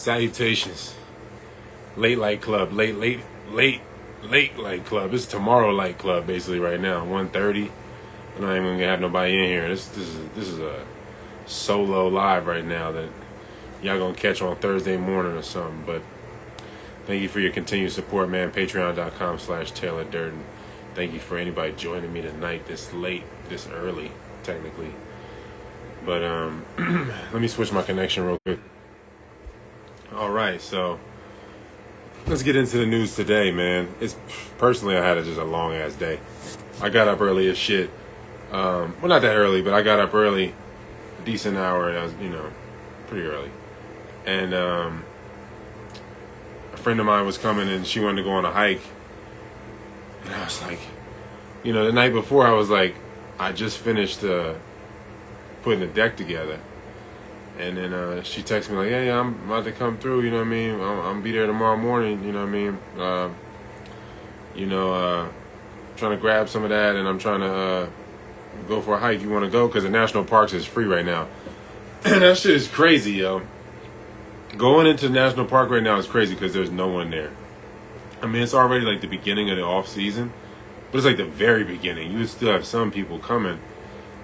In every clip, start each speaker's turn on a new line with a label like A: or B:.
A: Salutations. Late Light Club. Late Light Club. It's tomorrow Light Club basically right now. 1:30. I'm not even gonna have nobody in here. This is a solo live right now that y'all gonna catch on Thursday morning or something. But thank you for your continued support, man. Patreon.com/Taylor Durden. Thank you for anybody joining me tonight this late, this early, technically. But let me switch my connection real quick. All right, so let's get into the news today, man. Personally, I had just a long ass day. I got up early as shit. Well, not that early, but I got up early, a decent hour, and I was, pretty early. And a friend of mine was coming, and she wanted to go on a hike. And I was like, the night before, I was like, I just finished putting the deck together. And then she texted me like, yeah, I'm about to come through, you know what I mean? I'm going to be there tomorrow morning, you know what I mean? Trying to grab some of that, and I'm trying to go for a hike. You want to go? Because the national parks is free right now. That shit is crazy, yo. Going into the national park right now is crazy because there's no one there. I mean, it's already like the beginning of the off season, but it's like the very beginning. You would still have some people coming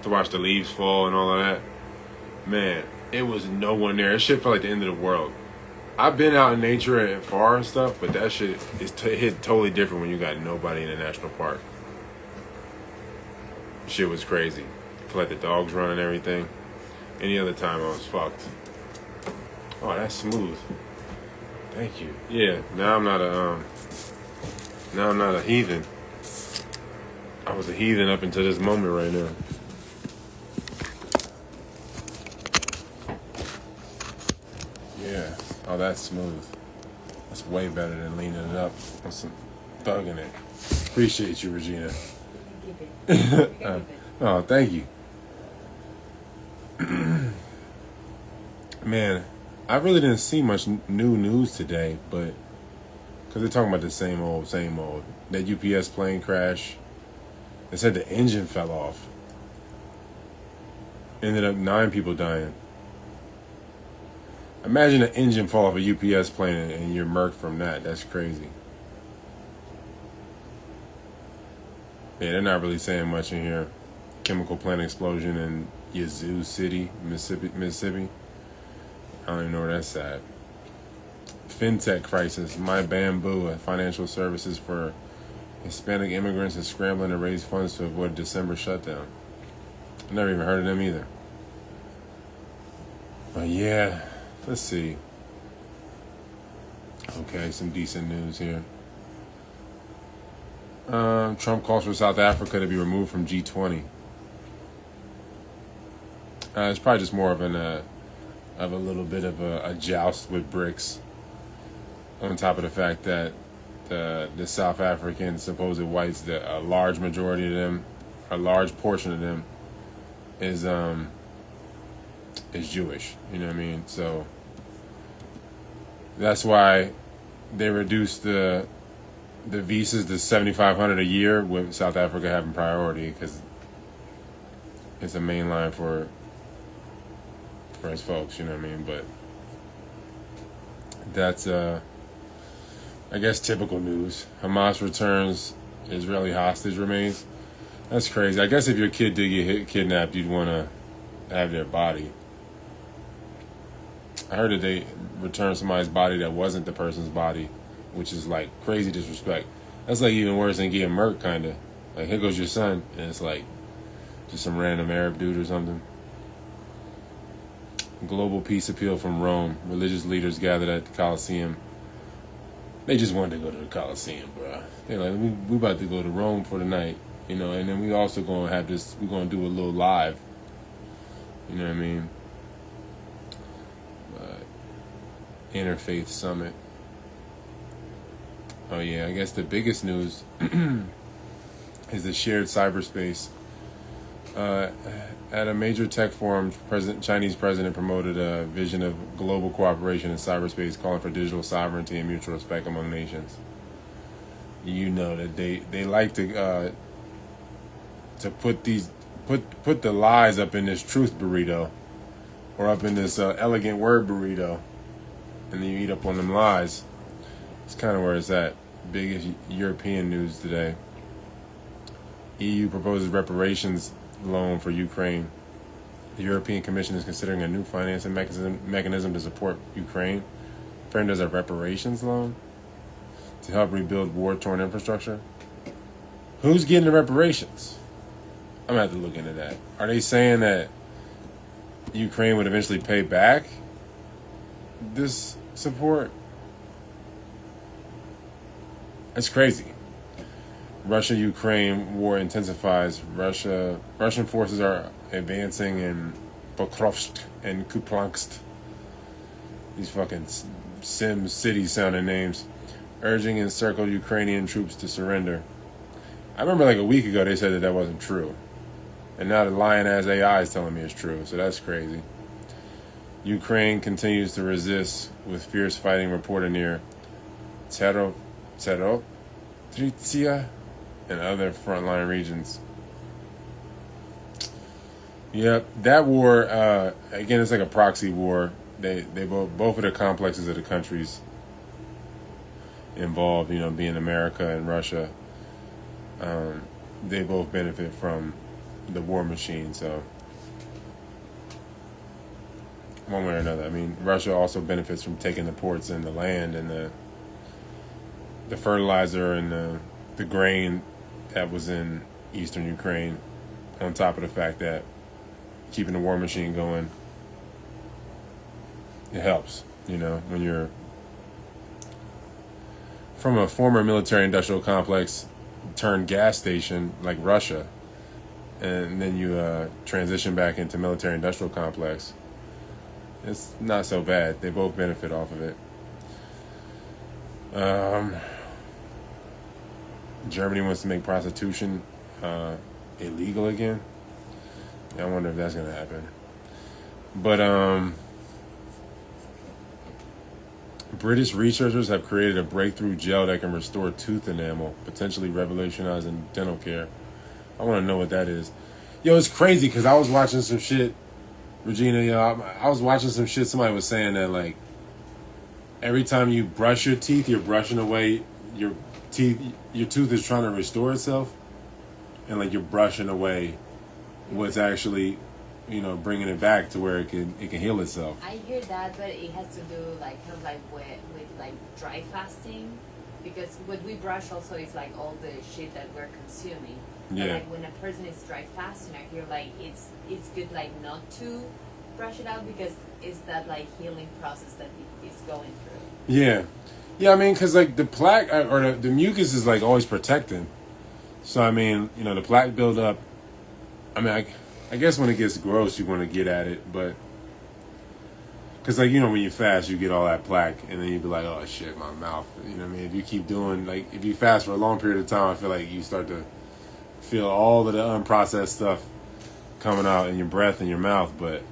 A: to watch the leaves fall and all of that. Man, it was no one there. That shit felt like the end of the world. I've been out in nature and far and stuff, but that shit is hit totally different when you got nobody in a national park. Shit was crazy. I feel like the dogs run and everything. Any other time I was fucked. Oh, that's smooth. Thank you. Yeah, now I'm not a heathen. I was a heathen up until this moment right now. Yeah. Oh, that's smooth. That's way better than leaning it up on some thugging it. Appreciate you, Regina. Oh, thank you. Man, I really didn't see much new news today, but because they're talking about the same old. That UPS plane crash. They said the engine fell off. Ended up 9 people dying. Imagine an engine fall off a UPS plane and you're murked from that. That's crazy. Yeah, they're not really saying much in here. Chemical plant explosion in Yazoo City, Mississippi. I don't even know where that's at. FinTech crisis. My Bamboo, a financial services for Hispanic immigrants, is scrambling to raise funds to avoid December shutdown. I've never even heard of them either. But yeah, let's see. Okay, some decent news here. Trump calls for South Africa to be removed from G20. It's probably just more of a little bit of a joust with BRICS. On top of the fact that the South African supposed whites, a large majority of them, a large portion of them, is Jewish. You know what I mean? So that's why they reduced the visas to $7,500 a year, with South Africa having priority because it's a main line for his folks. You know what I mean? But that's I guess typical news. Hamas returns, Israeli hostage remains. That's crazy. I guess if your kid did get kidnapped, you'd want to have their body. I heard that they returned somebody's body that wasn't the person's body, which is like crazy disrespect. That's like even worse than getting murked, kind of. Like, here goes your son, and it's like just some random Arab dude or something. Global peace appeal from Rome. Religious leaders gathered at the Colosseum. They just wanted to go to the Colosseum, bro. They're like, we about to go to Rome for the night, and then we also gonna have this. We're gonna do a little live. You know what I mean? Interfaith Summit. Oh yeah, I guess the biggest news is the shared cyberspace. At a major tech forum, Chinese president promoted a vision of global cooperation in cyberspace, calling for digital sovereignty and mutual respect among nations. You know that they like to put the lies up in this truth burrito, or up in this elegant word burrito, and then you eat up on them lies. It's kind of where it's at. Biggest European news today. EU proposes reparations loan for Ukraine. The European Commission is considering a new financing mechanism to support Ukraine. Framed as a reparations loan to help rebuild war-torn infrastructure. Who's getting the reparations? I'm going to have to look into that. Are they saying that Ukraine would eventually pay back this support? That's crazy. Russia-Ukraine war intensifies. Russian forces are advancing in Pokrovsk and Kupiansk. These fucking Sim City sounding names. Urging encircled Ukrainian troops to surrender. I remember like a week ago they said that wasn't true. And now the lying-ass AI is telling me it's true. So that's crazy. Ukraine continues to resist with fierce fighting reported near Tserovtsia and other frontline regions. Yep, that war, again, it's like a proxy war. They both of the complexes of the countries involved, being America and Russia, they both benefit from the war machine. So one way or another. I mean, Russia also benefits from taking the ports and the land and the fertilizer and the grain that was in eastern Ukraine, on top of the fact that keeping the war machine going, it helps, when you're from a former military industrial complex turned gas station like Russia, and then you transition back into military industrial complex. It's not so bad. They both benefit off of it. Germany wants to make prostitution illegal again. I wonder if that's going to happen. But British researchers have created a breakthrough gel that can restore tooth enamel, potentially revolutionizing dental care. I want to know what that is. Yo, it's crazy because I was watching some shit, Regina. I was watching some shit. Somebody was saying that like every time you brush your teeth, you're brushing away your teeth. Your tooth is trying to restore itself, and like you're brushing away what's actually, bringing it back to where it can heal itself.
B: I hear that, but it has to do like kind of like with like dry fasting, because what we brush also is like all the shit that we're consuming.
A: Yeah.
B: But like when a person is dry fasting, I hear like it's good like not to brush it out because it's that like healing process that it is going through.
A: Yeah, I mean, because like the plaque or the mucus is like always protecting. So I mean, the plaque buildup. I mean, I guess when it gets gross, you want to get at it, but because like when you fast, you get all that plaque, and then you be like, oh shit, my mouth. You know what I mean? If you keep doing if you fast for a long period of time, I feel like you start to feel all of the unprocessed stuff coming out in your breath and your mouth. But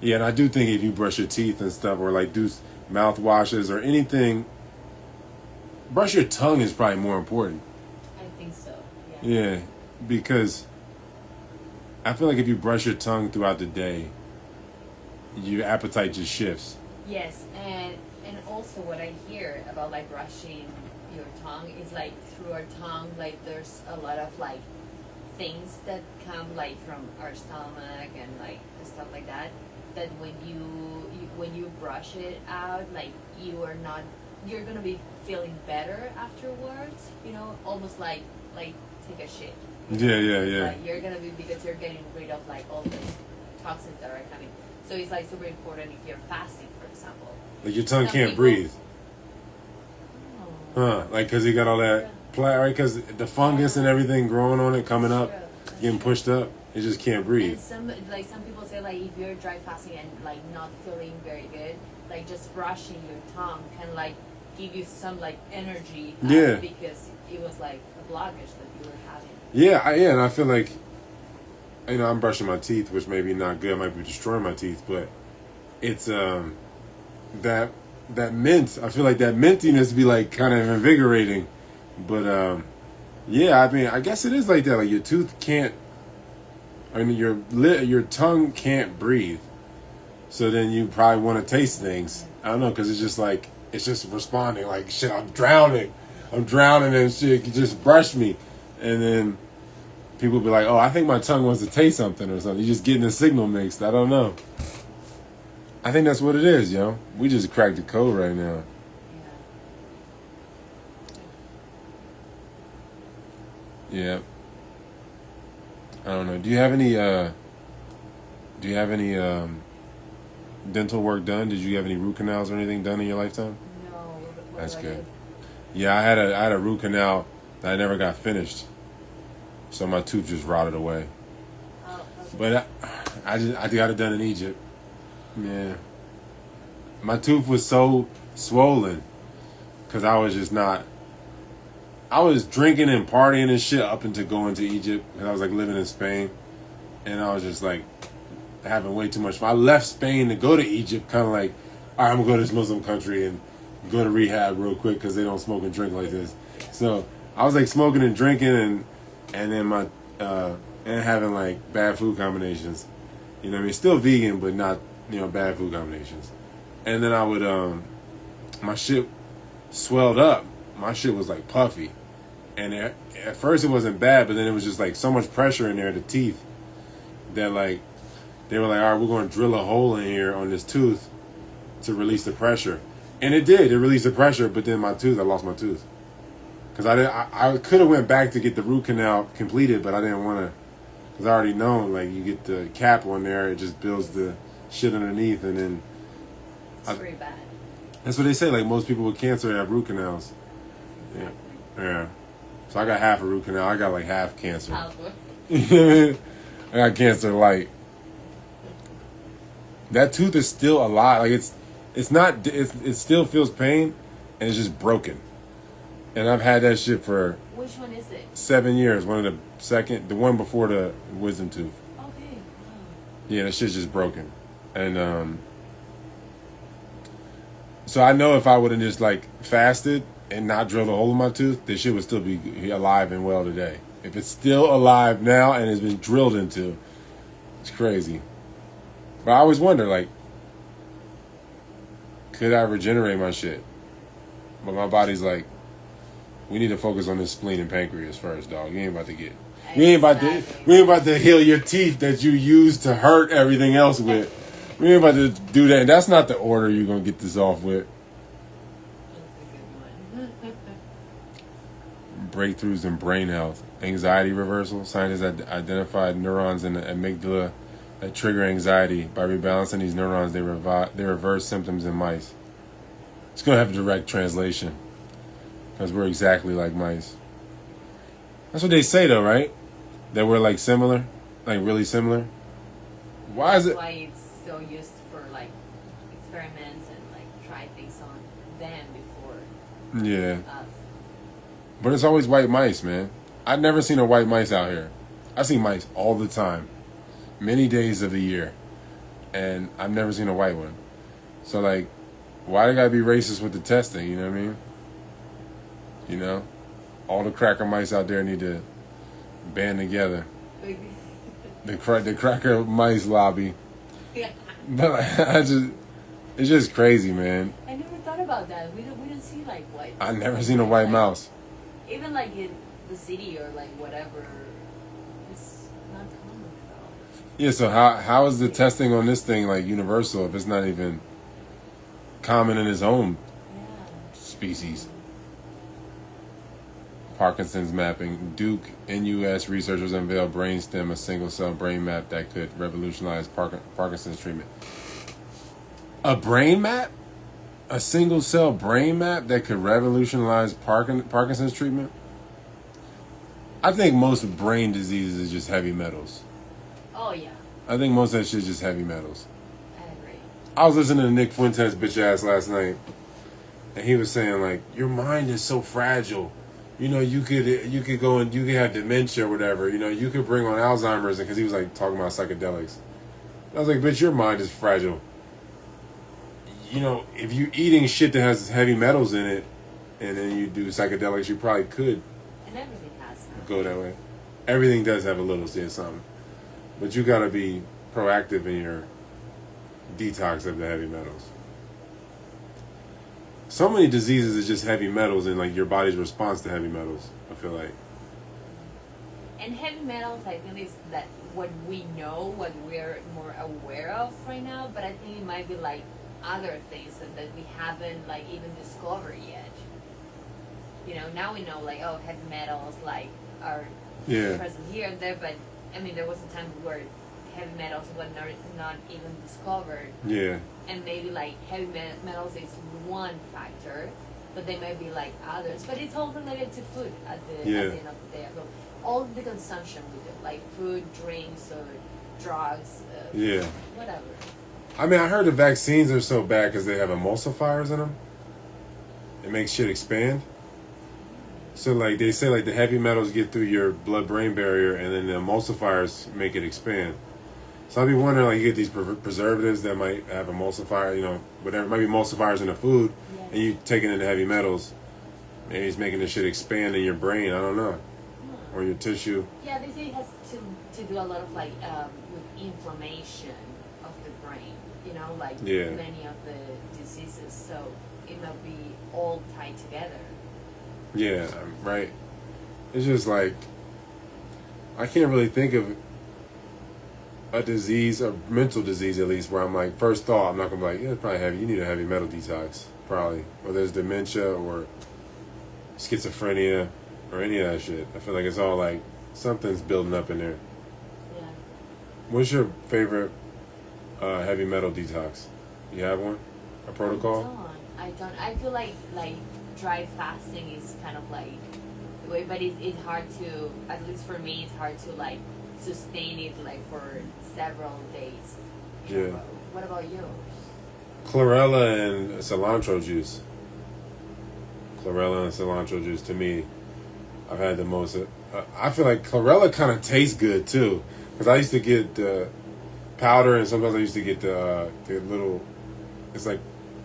A: yeah, and I do think if you brush your teeth and stuff, or like do mouth washes or anything, brush your tongue is probably more important.
B: I think so.
A: Yeah, because I feel like if you brush your tongue throughout the day, your appetite just shifts.
B: Yes, and also what I hear about like brushing your tongue is like through our tongue, like there's a lot of like things that come like from our stomach and like stuff like that. That when you brush it out, like you're gonna be feeling better afterwards. Almost like take a shit.
A: Yeah.
B: Like you're gonna be, because you're getting rid of like all those toxins that are coming. So it's like super important if you're fasting, for example.
A: Like your tongue can't breathe. Huh? Like because you got all that plaque, right? Because the fungus and everything growing on it, coming up, getting pushed up, it just can't breathe.
B: And some people say like if you're dry fasting and like not feeling very good, like just brushing your tongue can like give you some like energy.
A: Yeah.
B: Because it was like a blockage that you were having.
A: Yeah, and I feel like, I'm brushing my teeth, which may be not good. I might be destroying my teeth, but it's that mint. I feel like that mintiness be like kind of invigorating. But yeah, I mean, I guess it is like that. Like your tooth can't. I mean, your tongue can't breathe. So then you probably want to taste things. I don't know, because it's just like, it's just responding like, shit, I'm drowning and shit, you just brush me. And then people be like, oh, I think my tongue wants to taste something or something. You're just getting the signal mixed. I don't know. I think that's what it is, yo. We just cracked the code right now. Yeah. I don't know. Do you have any dental work done? Did you have any root canals or anything done in your lifetime?
B: No. What
A: That's
B: about
A: good.
B: you?
A: Yeah, I had a root canal that I never got finished. So my tooth just rotted away.
B: Oh, okay.
A: But I got it done in Egypt. Yeah. My tooth was so swollen because I was just not. I was drinking and partying and shit up until going to Egypt because I was like living in Spain, and I was just like having way too much fun. I left Spain to go to Egypt, kind of like, all right, I'm gonna go to this Muslim country and go to rehab real quick because they don't smoke and drink like this. So I was like smoking and drinking and then my and having like bad food combinations. You know what I mean? Still vegan, but not, you know, bad food combinations. And then I would my shit swelled up. My shit was like puffy. And at first it wasn't bad, but then it was just like so much pressure in there, the teeth, that like they were like, all right, we're going to drill a hole in here on this tooth to release the pressure. And it did. It released the pressure, but then I lost my tooth. Because I could have went back to get the root canal completed, but I didn't want to. Because I already know, like, you get the cap on there, it just builds the shit underneath, and then...
B: It's pretty bad.
A: That's what they say, like, most people with cancer have root canals. Yeah. Yeah. So I got half a root canal. I got, like, half cancer. I got cancer light. That tooth is still alive. Like, it still feels pain, and it's just broken. And I've had that shit for...
B: Which one is it?
A: 7 years. The one before the wisdom tooth.
B: Okay. Wow.
A: Yeah, that shit's just broken. And so I know if I would have just like fasted and not drilled a hole in my tooth, this shit would still be alive and well today. If it's still alive now and has been drilled into, it's crazy. But I always wonder, like, could I regenerate my shit? But my body's like, we need to focus on this spleen and pancreas first, dog. We ain't about to heal your teeth that you use to hurt everything else with. We ain't about to do that. That's not the order you're gonna get this off with.
B: That's a good one.
A: Breakthroughs in brain health, anxiety reversal. Scientists identified neurons in the amygdala that trigger anxiety. By rebalancing these neurons, they reverse symptoms in mice. It's gonna have a direct translation. Because we're exactly like mice. That's what they say, though, right? That we're, like, similar? Like, really similar? Why is it...
B: That's why it's so used for, like, experiments and, like, try things on them before
A: Yeah.
B: us.
A: But it's always white mice, man. I've never seen a white mice out here. I see mice all the time. Many days of the year. And I've never seen a white one. So, like, why they gotta be racist with the testing, you know what I mean? You know, all the cracker mice out there need to band together. The cracker mice lobby.
B: Yeah.
A: But it's just crazy, man.
B: I never thought about that. We don't see like white.
A: I never seen a white mouse.
B: Even like in the city or like whatever, it's not common at all.
A: Yeah. So how is the testing on this thing like universal if it's not even common in its own species? Parkinson's mapping. Duke NUS researchers unveiled BrainStem, a single-cell brain map that could revolutionize Parkinson's treatment. A brain map? A single-cell brain map that could revolutionize Parkinson's treatment? I think most brain diseases is just heavy metals.
B: Oh yeah.
A: I think most of that shit is just heavy metals.
B: I agree.
A: I was listening to Nick Fuentes' bitch ass last night, and he was saying like, your mind is so fragile. You know, you could go and you could have dementia or whatever. You know, you could bring on Alzheimer's, because he was like talking about psychedelics. I was like, bitch, your mind is fragile. You know, if you're eating shit that has heavy metals in it, and then you do psychedelics, you probably could
B: And everything has now.
A: go that way. Everything does have a little something, but you gotta be proactive in detox of the heavy metals. So many diseases is just heavy metals and like your body's response to heavy metals. I feel like.
B: And heavy metals, I think, is that what we know, what we're more aware of right now. But I think it might be like other things that we haven't like even discovered yet. You know, now we know like, oh, heavy metals like are present here and there, but I mean there was a time where heavy metals were not even discovered.
A: Yeah.
B: And maybe like heavy metals is one factor, but they might be like others. But it's all related to food at the end of the day. So all the consumption we do, like food, drinks, or drugs, whatever.
A: I mean, I heard the vaccines are so bad because they have emulsifiers in them. It makes shit expand. So, like, they say, like, the heavy metals get through your blood-brain barrier, and then the emulsifiers make it expand. So I'd be wondering, like, you get these preservatives that might have emulsifier, you know, whatever, might be emulsifiers in the food, and you taking in the heavy metals. Maybe it's making the shit expand in your brain, I don't know. Or your tissue.
B: Yeah, they say it has to do a lot of, like, with inflammation of the brain, you know, like many of the diseases. So it might be all tied together.
A: Yeah, right. It's just like, I can't really think of a disease, a mental disease at least, where I'm like, first thought, I'm not going to be like, yeah, it's probably heavy. You need a heavy metal detox, probably. Or there's dementia or schizophrenia or any of that shit. I feel like it's all like, something's building up in there.
B: Yeah.
A: What's your favorite heavy metal detox? You have one? A protocol?
B: I don't. I feel like dry fasting is kind of like the way, but it's hard to, at least for me, it's hard to like sustain it like for several days.
A: Yeah.
B: What about yours?
A: Chlorella and cilantro juice. Chlorella and cilantro juice, to me, I've had the most. I feel like chlorella kind of tastes good too, because I used to get the powder, and sometimes I used to get the little. It's like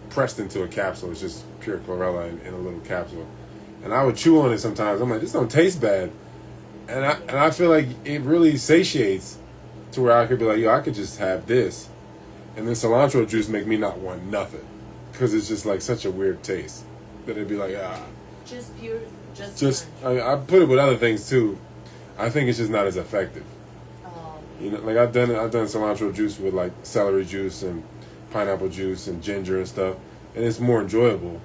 A: pressed into a capsule. It's just pure chlorella in a little capsule, and I would chew on it sometimes. I'm like, this don't taste bad, and I feel like it really satiates to where I could be like, yo, I could just have this, and then cilantro juice make me not want nothing, because it's just like such a weird taste that it'd be like
B: just pure,
A: I put it with other things too. I think it's just not as effective. You know, like I've done cilantro juice with like celery juice and pineapple juice and ginger and stuff, and it's more enjoyable,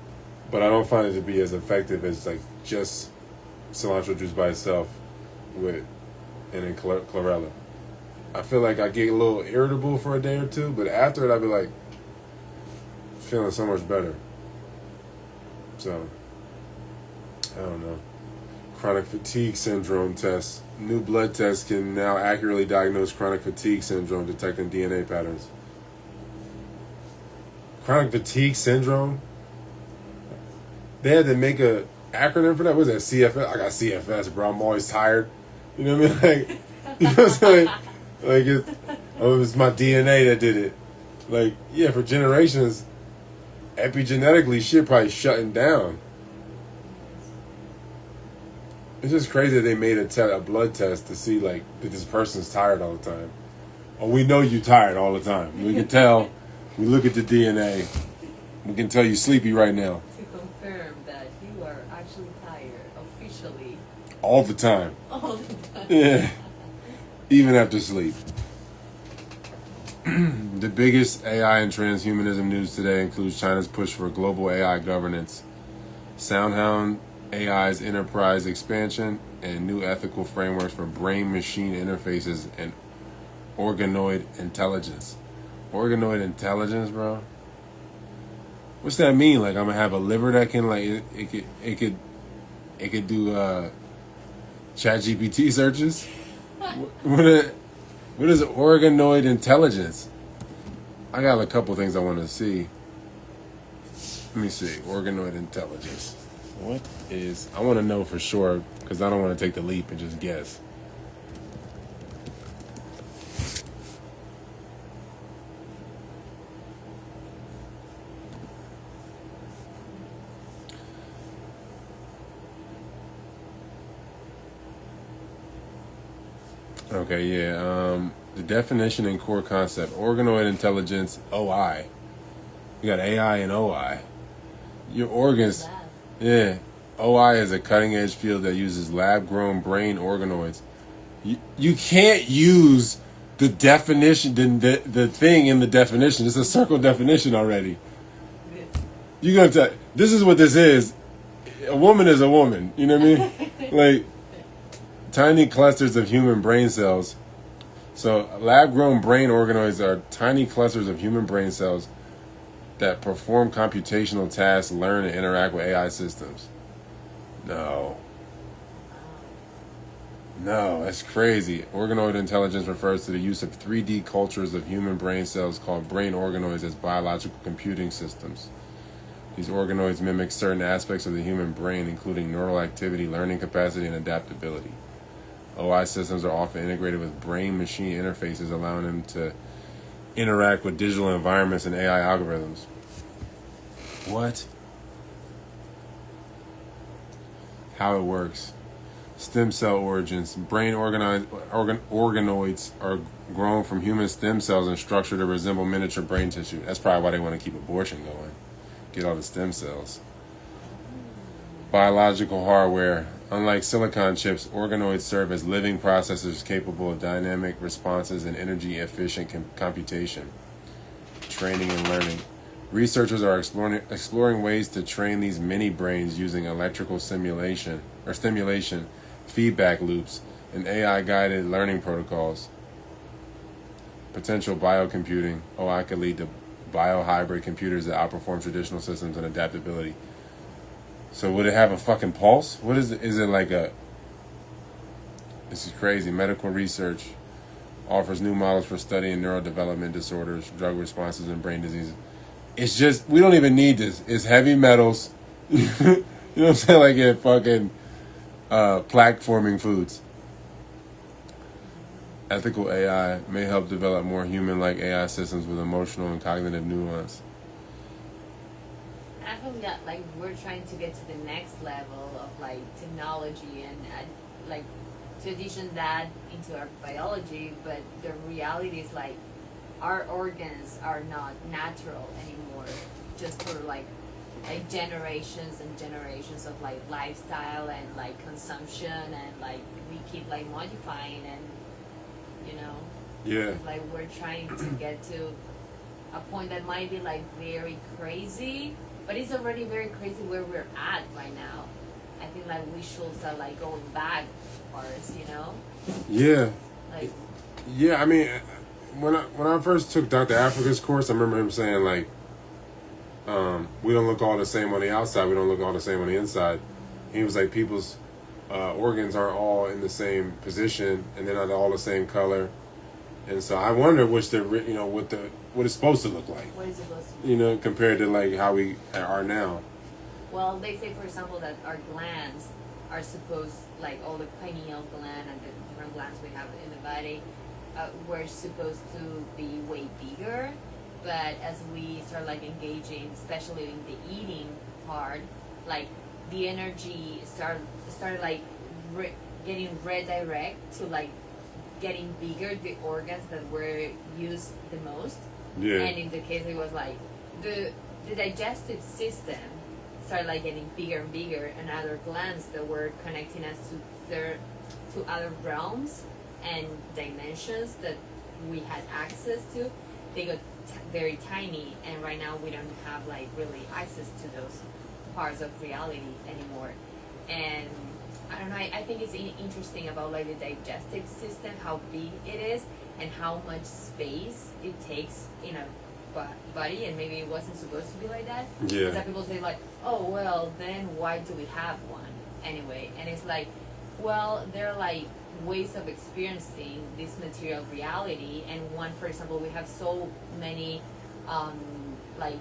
A: but I don't find it to be as effective as like just cilantro juice by itself and then chlorella. I feel like I get a little irritable for a day or two, but after it I'll be like feeling so much better. So I don't know. Chronic fatigue syndrome test. New blood tests can now accurately diagnose chronic fatigue syndrome, detecting DNA patterns. Chronic fatigue syndrome? They had to make a acronym for that? What was that? CFS? I got CFS, bro. I'm always tired. You know what I mean? Like, you know what I'm saying? Like, it was my DNA that did it. Like, yeah, for generations, epigenetically, shit probably shutting down. It's just crazy that they made a blood test to see, like, that this person's tired all the time. Oh, we know you're tired all the time. We can tell. We look at the DNA. We can tell you're sleepy right now.
B: To confirm that you are actually tired, officially.
A: All the time.
B: All the time.
A: Yeah. Even after sleep. The biggest AI and transhumanism news today includes China's push for global AI governance, SoundHound AI's enterprise expansion, and new ethical frameworks for brain-machine interfaces and organoid intelligence. Organoid intelligence, bro? What's that mean? Like, I'm gonna have a liver that can, like, it could do ChatGPT searches? What is organoid intelligence? I got a couple things I want to see. Let me see. Organoid intelligence. What is... I want to know for sure, because I don't want to take the leap and just guess. Okay, yeah. The definition and core concept: organoid intelligence, OI. You got AI and OI. Your organs, yeah. OI is a cutting-edge field that uses lab-grown brain organoids. You can't use the definition, the thing in the definition. It's a circle definition already. You're gonna tell. This is what this is. A woman is a woman. You know what I mean? Like tiny clusters of human brain cells. So lab-grown brain organoids are tiny clusters of human brain cells that perform computational tasks, learn, and interact with AI systems. No, that's crazy. Organoid intelligence refers to the use of 3D cultures of human brain cells called brain organoids as biological computing systems. These organoids mimic certain aspects of the human brain, including neural activity, learning capacity, and adaptability. OI systems are often integrated with brain-machine interfaces, allowing them to interact with digital environments and AI algorithms. What? How it works. Stem cell origins. Brain organoids are grown from human stem cells and structured to resemble miniature brain tissue. That's probably why they want to keep abortion going. Get all the stem cells. Biological hardware. Unlike silicon chips, organoids serve as living processors capable of dynamic responses and energy-efficient computation, training, and learning. Researchers are exploring ways to train these mini brains using electrical stimulation, feedback loops, and AI-guided learning protocols. Potential biocomputing. OI could lead to biohybrid computers that outperform traditional systems in adaptability. So would it have a fucking pulse? What is it? Is it like a... This is crazy. Medical research offers new models for studying neurodevelopment disorders, drug responses, and brain diseases. It's just, we don't even need this. It's heavy metals. You know what I'm saying? Like it fucking plaque-forming foods. Ethical AI may help develop more human-like AI systems with emotional and cognitive nuance.
B: I feel that like we're trying to get to the next level of like technology and like to addition that into our biology, but the reality is like our organs are not natural anymore, just for like generations and generations of like lifestyle and like consumption, and like we keep like modifying, and you know,
A: yeah,
B: it's like we're trying to get to a point that might be like very crazy, but it's already very crazy where we're at right now. I think like we should start like going back first, you know?
A: Yeah.
B: Like,
A: yeah, I mean, when I first took Dr. Africa's course, I remember him saying like, we don't look all the same on the outside, we don't look all the same on the inside. He was like, people's organs aren't all in the same position, and they're not all the same color. And so I wonder what it's supposed to look like.
B: what is it supposed to be?
A: You know, compared to like how we are now.
B: Well, they say, for example, that our glands are supposed, like all the pineal gland and the different glands we have in the body, we're supposed to be way bigger. But as we start like engaging, especially in the eating part, like the energy started like getting redirect to like getting bigger, the organs that were used the most.
A: Yeah.
B: And in the case it was like the digestive system started like getting bigger and bigger, and other glands that were connecting us to other realms and dimensions that we had access to, they got very tiny, and right now we don't have like really access to those parts of reality anymore. And I don't know, I think it's interesting about like the digestive system, how big it is and how much space it takes in a body, and maybe it wasn't supposed to be like that.
A: Yeah.
B: Some people say like, oh well, then why do we have one anyway? And it's like, well, there are like ways of experiencing this material reality, and one, for example, we have so many like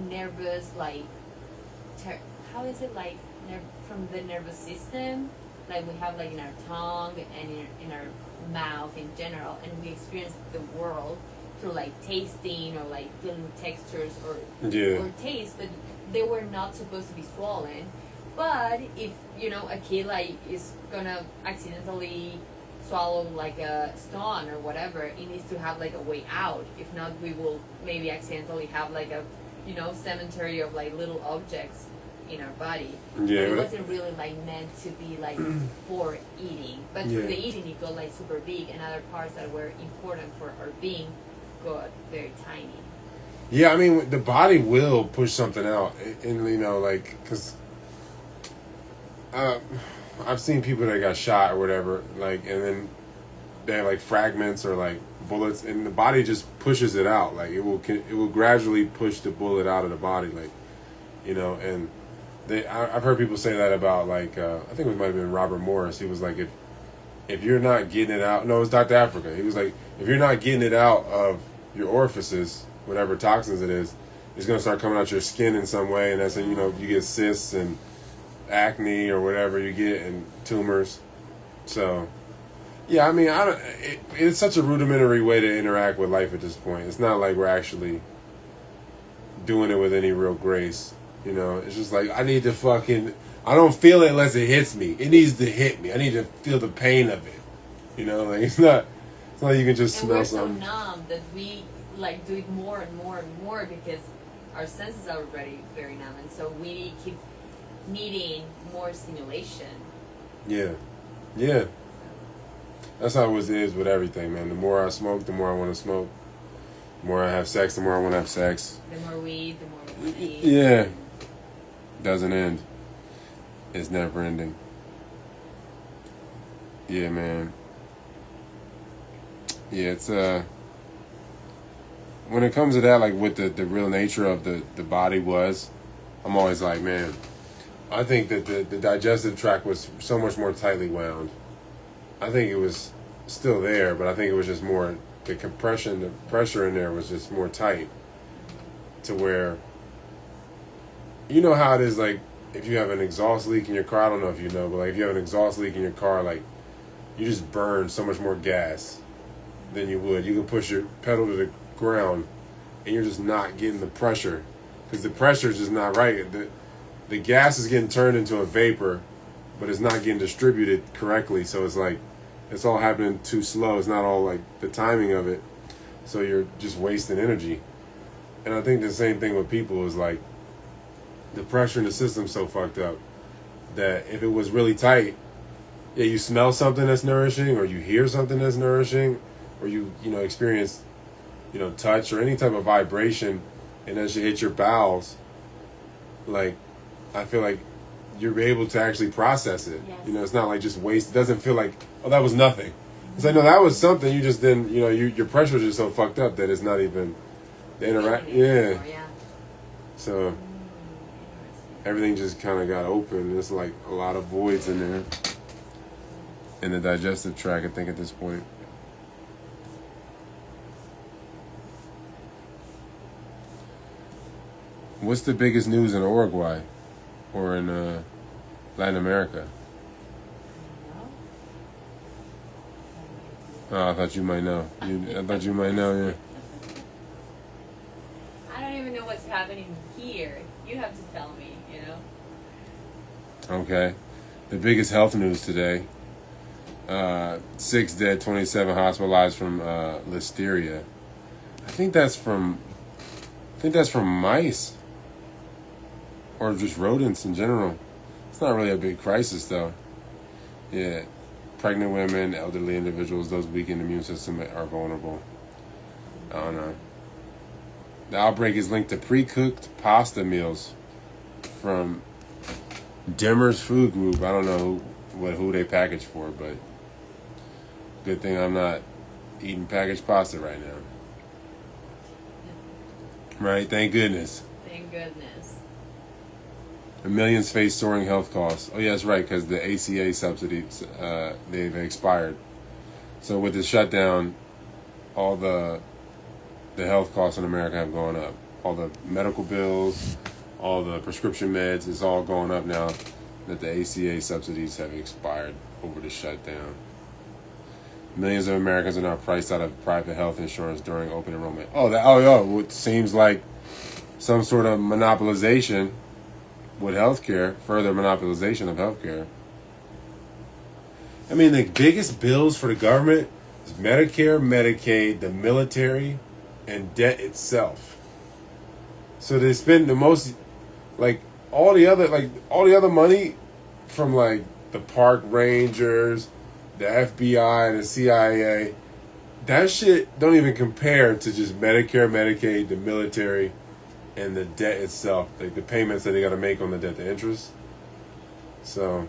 B: nervous like how is it like from the nervous system, like we have like in our tongue and in our mouth in general, and we experience the world through like tasting or like feeling textures or taste, but they were not supposed to be swollen. But if you know a kid like is gonna accidentally swallow like a stone or whatever, it needs to have like a way out. If not, we will maybe accidentally have like a, cemetery of like little objects in our body.
A: Yeah,
B: but it wasn't really like meant to be like for eating. But through the eating, it got like super big, and other parts that were important for our being got very tiny.
A: Yeah, I mean, the body will push something out, and like, because I've seen people that got shot or whatever, like, and then they have like fragments or like bullets, and the body just pushes it out. Like, it will gradually push the bullet out of the body, like, and I've heard people say that about like I think it might have been Robert Morris. He was like, if you're not getting it out, no, it was Dr. Africa. He was like, if you're not getting it out of your orifices, whatever toxins it is, it's gonna start coming out your skin in some way, and that's when you get cysts and acne or whatever you get, and tumors. So, yeah, I mean, it's such a rudimentary way to interact with life at this point. It's not like we're actually doing it with any real grace. It's just like, I don't feel it unless it hits me. It needs to hit me. I need to feel the pain of it. Like, it's not like you can just smell something.
B: We're so numb that we like do it more and more and more because our senses are already very numb, and so we keep needing more stimulation.
A: Yeah. That's how it is with everything, man. The more I smoke, the more I want to smoke. The more I have sex, the more I want to have sex.
B: The more we eat, the more we want to eat.
A: Yeah. Doesn't end. It's never ending. Yeah, man. Yeah, it's when it comes to that, like what the real nature of the body was, I'm always like, man, I think that the digestive tract was so much more tightly wound. I think it was still there, but I think it was just more, the compression, the pressure in there was just more tight, to where, you know how it is, like, if you have an exhaust leak in your car, I don't know if you know, but like if you have an exhaust leak in your car, like, you just burn so much more gas than you would. You can push your pedal to the ground and you're just not getting the pressure, because the pressure is just not right. The gas is getting turned into a vapor, but it's not getting distributed correctly. So it's like, it's all happening too slow. It's not all like the timing of it. So you're just wasting energy. And I think the same thing with people is like, the pressure in the system's so fucked up that if it was really tight, yeah, you smell something that's nourishing, or you hear something that's nourishing, or you experience, touch or any type of vibration, and as you hit your bowels, like, I feel like you're able to actually process it.
B: Yes.
A: It's not like just waste. It doesn't feel like, oh, that was nothing. It's like, no, that was something. You just didn't, your pressure is just so fucked up that it's not even the interact. Yeah. So everything just kind of got open. There's like a lot of voids in there, in the digestive tract, I think, at this point. What's the biggest news in Uruguay or in Latin America? Oh, I thought you might know. I thought you might know, yeah.
B: I don't even know what's happening here. You have to tell me,
A: Okay. The biggest health news today. 6 dead, 27 hospitalized from listeria. I think that's from mice. Or just rodents in general. It's not really a big crisis, though. Yeah. Pregnant women, elderly individuals, those weak in the immune system are vulnerable. I don't know. The outbreak is linked to pre-cooked pasta meals from Demmer's Food Group. I don't know who they package for, but good thing I'm not eating packaged pasta right now. Right? Thank goodness.
B: Thank goodness.
A: Millions face soaring health costs. Oh, yeah, that's right, because the ACA subsidies, they've expired. So with the shutdown, all the health costs in America have gone up. All the medical bills, all the prescription meds, it's all going up now that the ACA subsidies have expired over the shutdown. Millions of Americans are now priced out of private health insurance during open enrollment. It seems like some sort of monopolization with healthcare, further monopolization of healthcare. I mean, the biggest bills for the government is Medicare, Medicaid, the military, and debt itself. So they spend the most, like all the other money from like the park rangers, the FBI, and the CIA. That shit don't even compare to just Medicare, Medicaid, the military, and the debt itself. Like the payments that they got to make on the debt, the interest. So,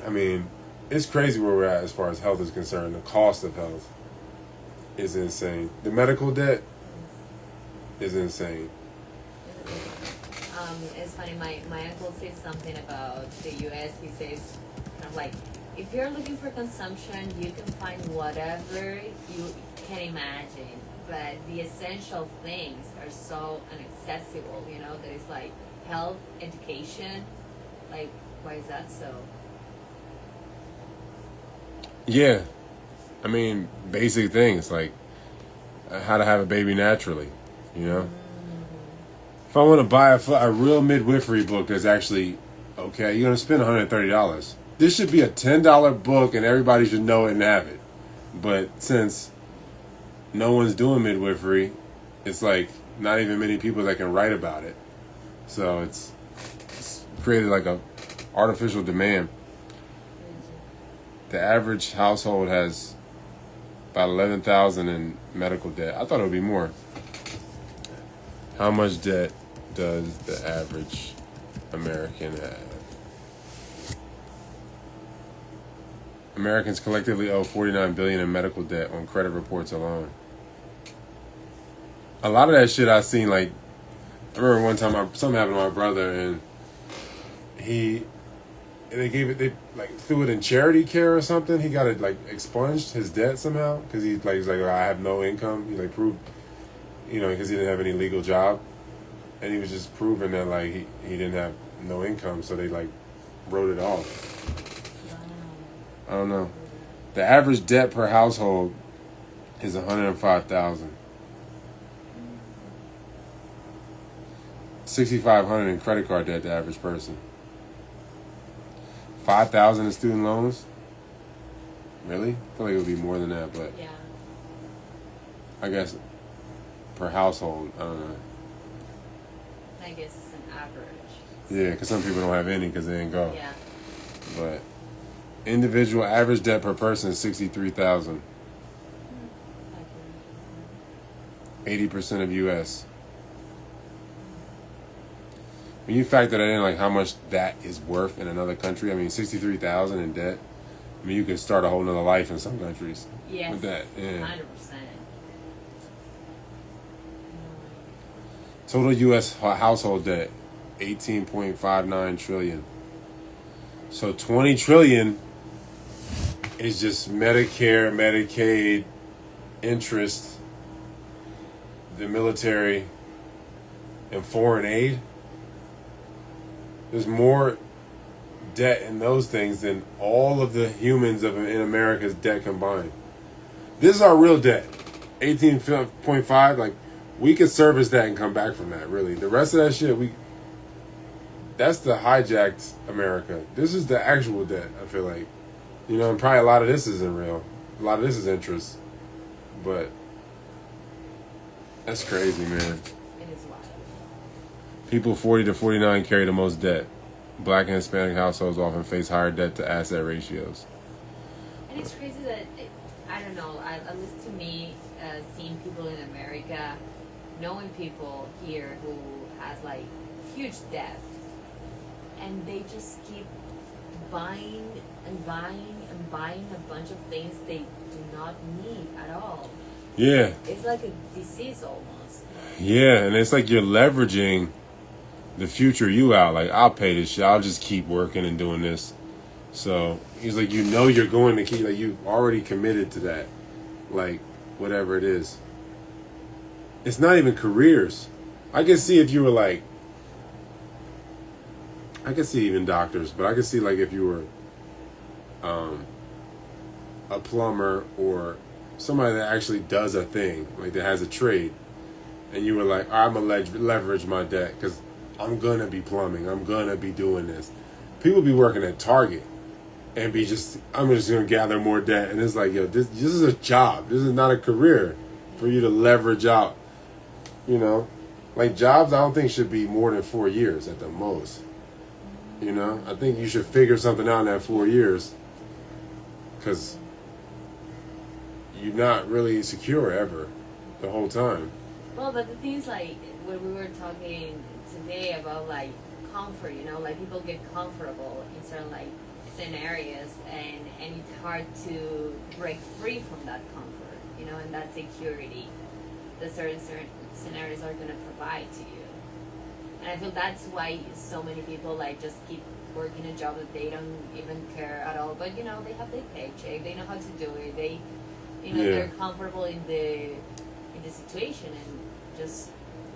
A: I mean, it's crazy where we're at as far as health is concerned. The cost of health is insane. The medical debt is insane.
B: It's funny, my uncle says something about the US. He says, kind of like, if you're looking for consumption, you can find whatever you can imagine. But the essential things are so inaccessible, you know, that it's like health, education. Like, why is that so?
A: Yeah. I mean, basic things like how to have a baby naturally, you know? If I want to buy a real midwifery book that's actually okay, you're going to spend $130. This should be a $10 book and everybody should know it and have it. But since no one's doing midwifery, it's like not even many people that can write about it. So it's created like a artificial demand. The average household has about $11,000 in medical debt. I thought it would be more. How much debt does the average American have? Americans collectively owe $49 billion in medical debt on credit reports alone. A lot of that shit I seen, like, I remember one time something happened to my brother and they threw it in charity care or something. He got it like expunged, his debt somehow, because he's like I have no income. He like proved, you know, because he didn't have any legal job, and he was just proving that like he didn't have no income, so they like wrote it off. I don't know. The average debt per household is $105,000. $6,500 in credit card debt, the average person. $5,000 in student loans. Really? I feel like it would be more than that, but
B: yeah,
A: I guess per household, I don't know.
B: I guess it's an average.
A: Yeah, because some people don't have any because they didn't go.
B: Yeah.
A: But individual average debt per person is $63,000. 80% of U.S. When you factor that in, like how much that is worth in another country, I mean, $63,000 in debt. I mean, you can start a whole nother life in some countries.
B: Yes.
A: With that, yeah.
B: 100%.
A: Total U.S. household debt, $18.59 trillion. So $20 trillion is just Medicare, Medicaid, interest, the military, and foreign aid. There's more debt in those things than all of the humans in America's debt combined. This is our real debt. 18.5, like, we could service that and come back from that, really. The rest of that shit, that's the hijacked America. This is the actual debt, I feel like. You know, and probably a lot of this isn't real. A lot of this is interest. But that's crazy, man.
B: It is wild.
A: People 40 to 49 carry the most debt. Black and Hispanic households often face higher debt to asset ratios.
B: And it's crazy that, I don't know, at least to me, seeing people in America, knowing people here who has like huge debt, and they just keep buying and buying and buying a bunch of things they do not need at all.
A: Yeah.
B: It's like a disease almost.
A: Yeah, and it's like you're leveraging the future you out. Like, I'll pay this shit. I'll just keep working and doing this. So he's like, you know, you're going to keep, like, you've already committed to that. Like, whatever it is. It's not even careers. I can see if you were like, I can see even doctors, but I can see like if you were a plumber or somebody that actually does a thing, like that has a trade, and you were like, I'm going to leverage my debt because I'm going to be plumbing. I'm going to be doing this. People be working at Target and I'm just gonna gather more debt. And it's like, yo, this is a job. This is not a career for you to leverage out. You know, like jobs, I don't think should be more than 4 years at the most. You know, I think you should figure something out in that 4 years, because you're not really secure ever the whole time.
B: Well, but the thing is, like, when we were talking today about, like, comfort, you know, like, people get comfortable in certain, like, scenarios, and it's hard to break free from that comfort, you know, and that security that certain scenarios are going to provide to you. And I feel that's why so many people, like, just keep working a job that they don't even care at all. But, you know, they have their paycheck, they know how to do it, they, you know, they're comfortable in the situation, and just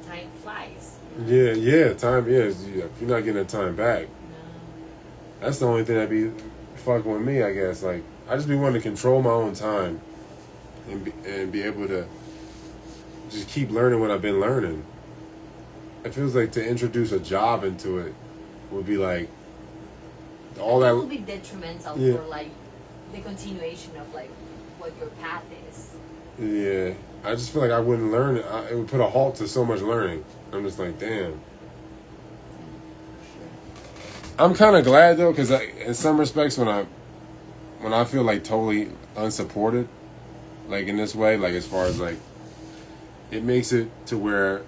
B: time flies. You know?
A: Yeah, time is. Yeah, you're not getting that time back.
B: No.
A: That's the only thing that be fucking with me, I guess. Like, I just be wanting to control my own time, and be able to just keep learning what I've been learning. It feels like to introduce a job into it would be like all that
B: will be detrimental for, like, the continuation of, like, what your path is.
A: Yeah, I just feel like I wouldn't learn it. It would put a halt to so much learning. I'm just like, damn. I'm kind of glad though, because in some respects, when I feel like totally unsupported, like in this way, like as far as like, it makes it to where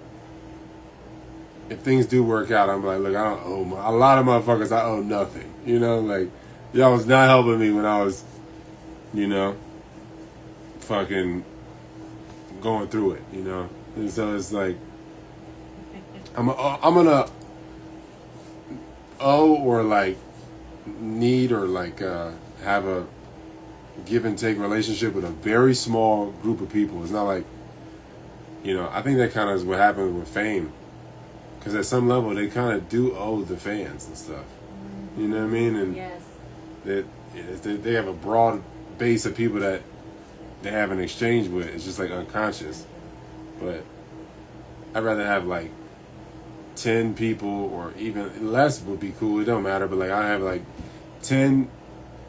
A: if things do work out, I'm like, look, I don't owe a lot of motherfuckers. I owe nothing. You know, like y'all was not helping me when I was, you know, fucking going through it, you know. And so it's like I'm gonna owe or like need or like have a give and take relationship with a very small group of people. It's not like, you know, I think that kind of is what happens with fame, because at some level they kind of do owe the fans and stuff. You know what I mean? And
B: yes,
A: they have a broad base of people that they have an exchange with. It's just like unconscious. But I'd rather have like 10 people, or even less would be cool. It don't matter. But like I have like 10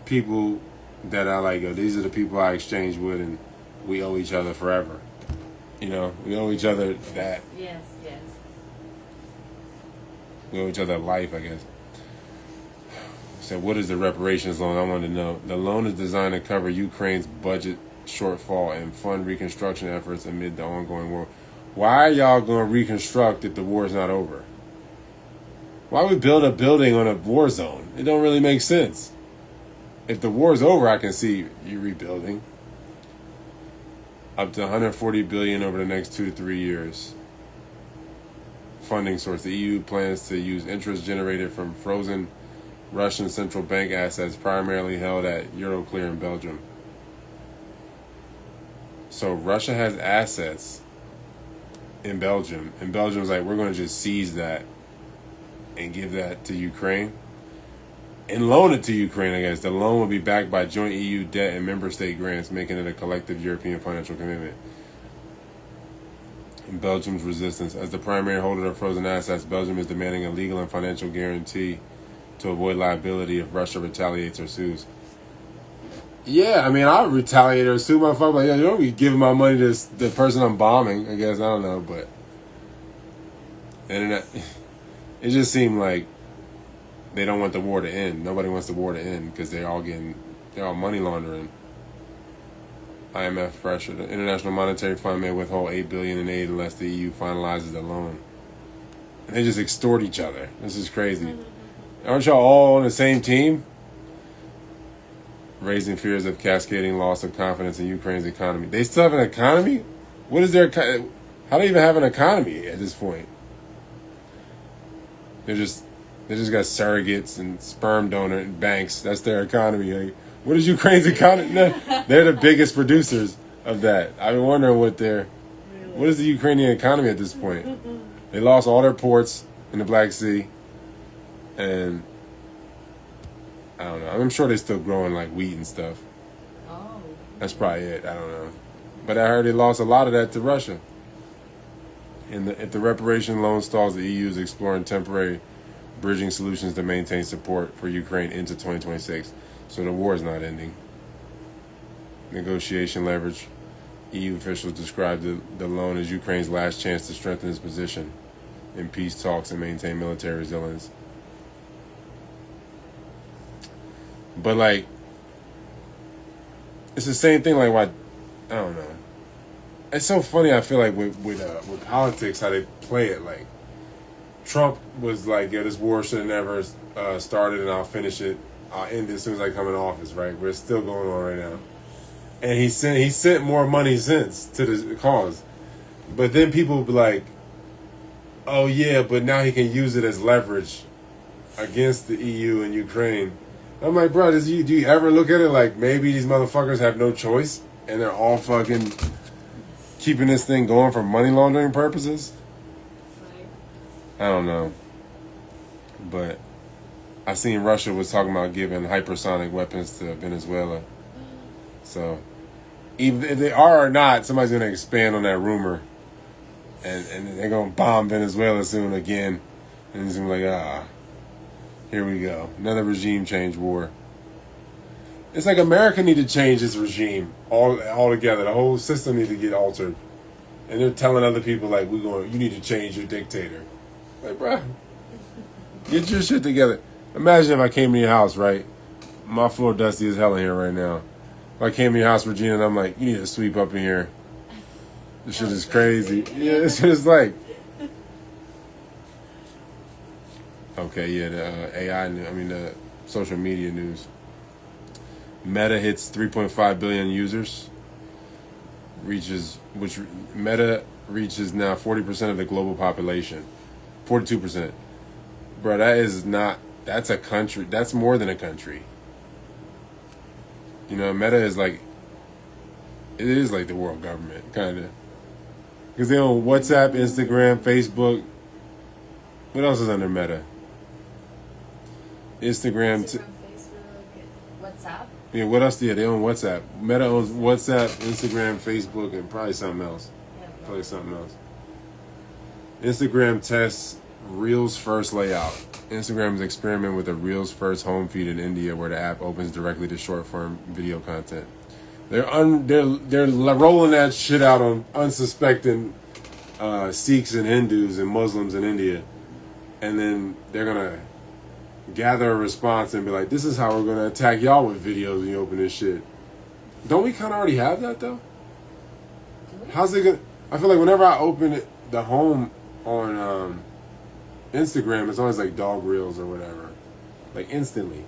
A: people that I like, these are the people I exchange with, and we owe each other forever. You know, we owe each other that.
B: Yes.
A: We owe each other life, I guess. So what is the reparations loan? I want to know. The loan is designed to cover Ukraine's budget shortfall and fund reconstruction efforts amid the ongoing war. Why are y'all going to reconstruct if the war is not over? Why would we build a building on a war zone? It don't really make sense. If the war is over, I can see you rebuilding. Up to $140 billion over the next 2 to 3 years. Funding source: the EU plans to use interest generated from frozen Russian central bank assets primarily held at Euroclear in Belgium. So Russia has assets in Belgium, and Belgium's like, we're going to just seize that and give that to Ukraine and loan it to Ukraine, I guess. The loan will be backed by joint EU debt and member state grants, making it a collective European financial commitment. In Belgium's resistance. As the primary holder of frozen assets, Belgium is demanding a legal and financial guarantee to avoid liability if Russia retaliates or sues. Yeah, I mean, I'll retaliate or sue my fuck. Like, you don't be giving my money to the person I'm bombing, I guess. I don't know, but internet, it just seemed like they don't want the war to end. Nobody wants the war to end because they're all money laundering. IMF pressure. The International Monetary Fund may withhold $8 billion in aid unless the EU finalizes the loan. And they just extort each other. This is crazy. Aren't y'all all on the same team? Raising fears of cascading loss of confidence in Ukraine's economy. They still have an economy? What is their... How do they even have an economy at this point? They just got surrogates and sperm donor and banks. That's their economy. Like, what is Ukraine's economy? No, they're the biggest producers of that. I've been wondering what is the Ukrainian economy at this point? They lost all their ports in the Black Sea, and I don't know. I'm sure they're still growing like wheat and stuff.
B: Oh.
A: That's probably it. I don't know. But I heard they lost a lot of that to Russia. And if the reparation loan stalls, the EU is exploring temporary bridging solutions to maintain support for Ukraine into 2026. So the war is not ending. Negotiation leverage. EU officials described the loan as Ukraine's last chance to strengthen its position in peace talks and maintain military resilience. But like, it's the same thing. Like, why? I don't know. It's so funny. I feel like with politics, how they play it. Like, Trump was like, "Yeah, this war should have never started, and I'll finish it. I'll end it as soon as I come in office." Right? But it's still going on right now. And he sent more money since to the cause. But then people will be like, "Oh yeah, but now he can use it as leverage against the EU and Ukraine." I'm like, bro, do you ever look at it like maybe these motherfuckers have no choice and they're all fucking keeping this thing going for money laundering purposes? I don't know. But I seen Russia was talking about giving hypersonic weapons to Venezuela. So even if they are or not, somebody's going to expand on that rumor. And they're going to bomb Venezuela soon again. And it's going to be like, here we go. Another regime change war. It's like America need to change its regime all together. The whole system needs to get altered. And they're telling other people like, you need to change your dictator. Like, bro, get your shit together. Imagine if I came to your house, right? My floor dusty as hell in here right now. If I came to your house, Regina, and I'm like, you need to sweep up in here. This shit is crazy. Yeah, it's just like. Okay, yeah, the AI, the social media news. Meta hits 3.5 billion users. Meta reaches now 40% of the global population. 42%. Bro, that's a country. That's more than a country. You know, Meta is like, it is like the world government, kind of. Because they own WhatsApp, Instagram, Facebook. What else is under Meta? Instagram,
B: Facebook, WhatsApp.
A: Yeah, what else? Yeah, they own WhatsApp. Meta owns WhatsApp, Instagram, Facebook, and probably something else.
B: Yeah,
A: Probably something else. Instagram tests Reels first layout. Instagram's experiment with a Reels first home feed in India, where the app opens directly to short form video content. They're rolling that shit out on unsuspecting Sikhs and Hindus and Muslims in India, and then they're gonna gather a response and be like, "This is how we're gonna attack y'all with videos when you open this shit." Don't we kind of already have that though? How's it gonna? I feel like whenever I open the home on Instagram, it's always like dog reels or whatever, like instantly.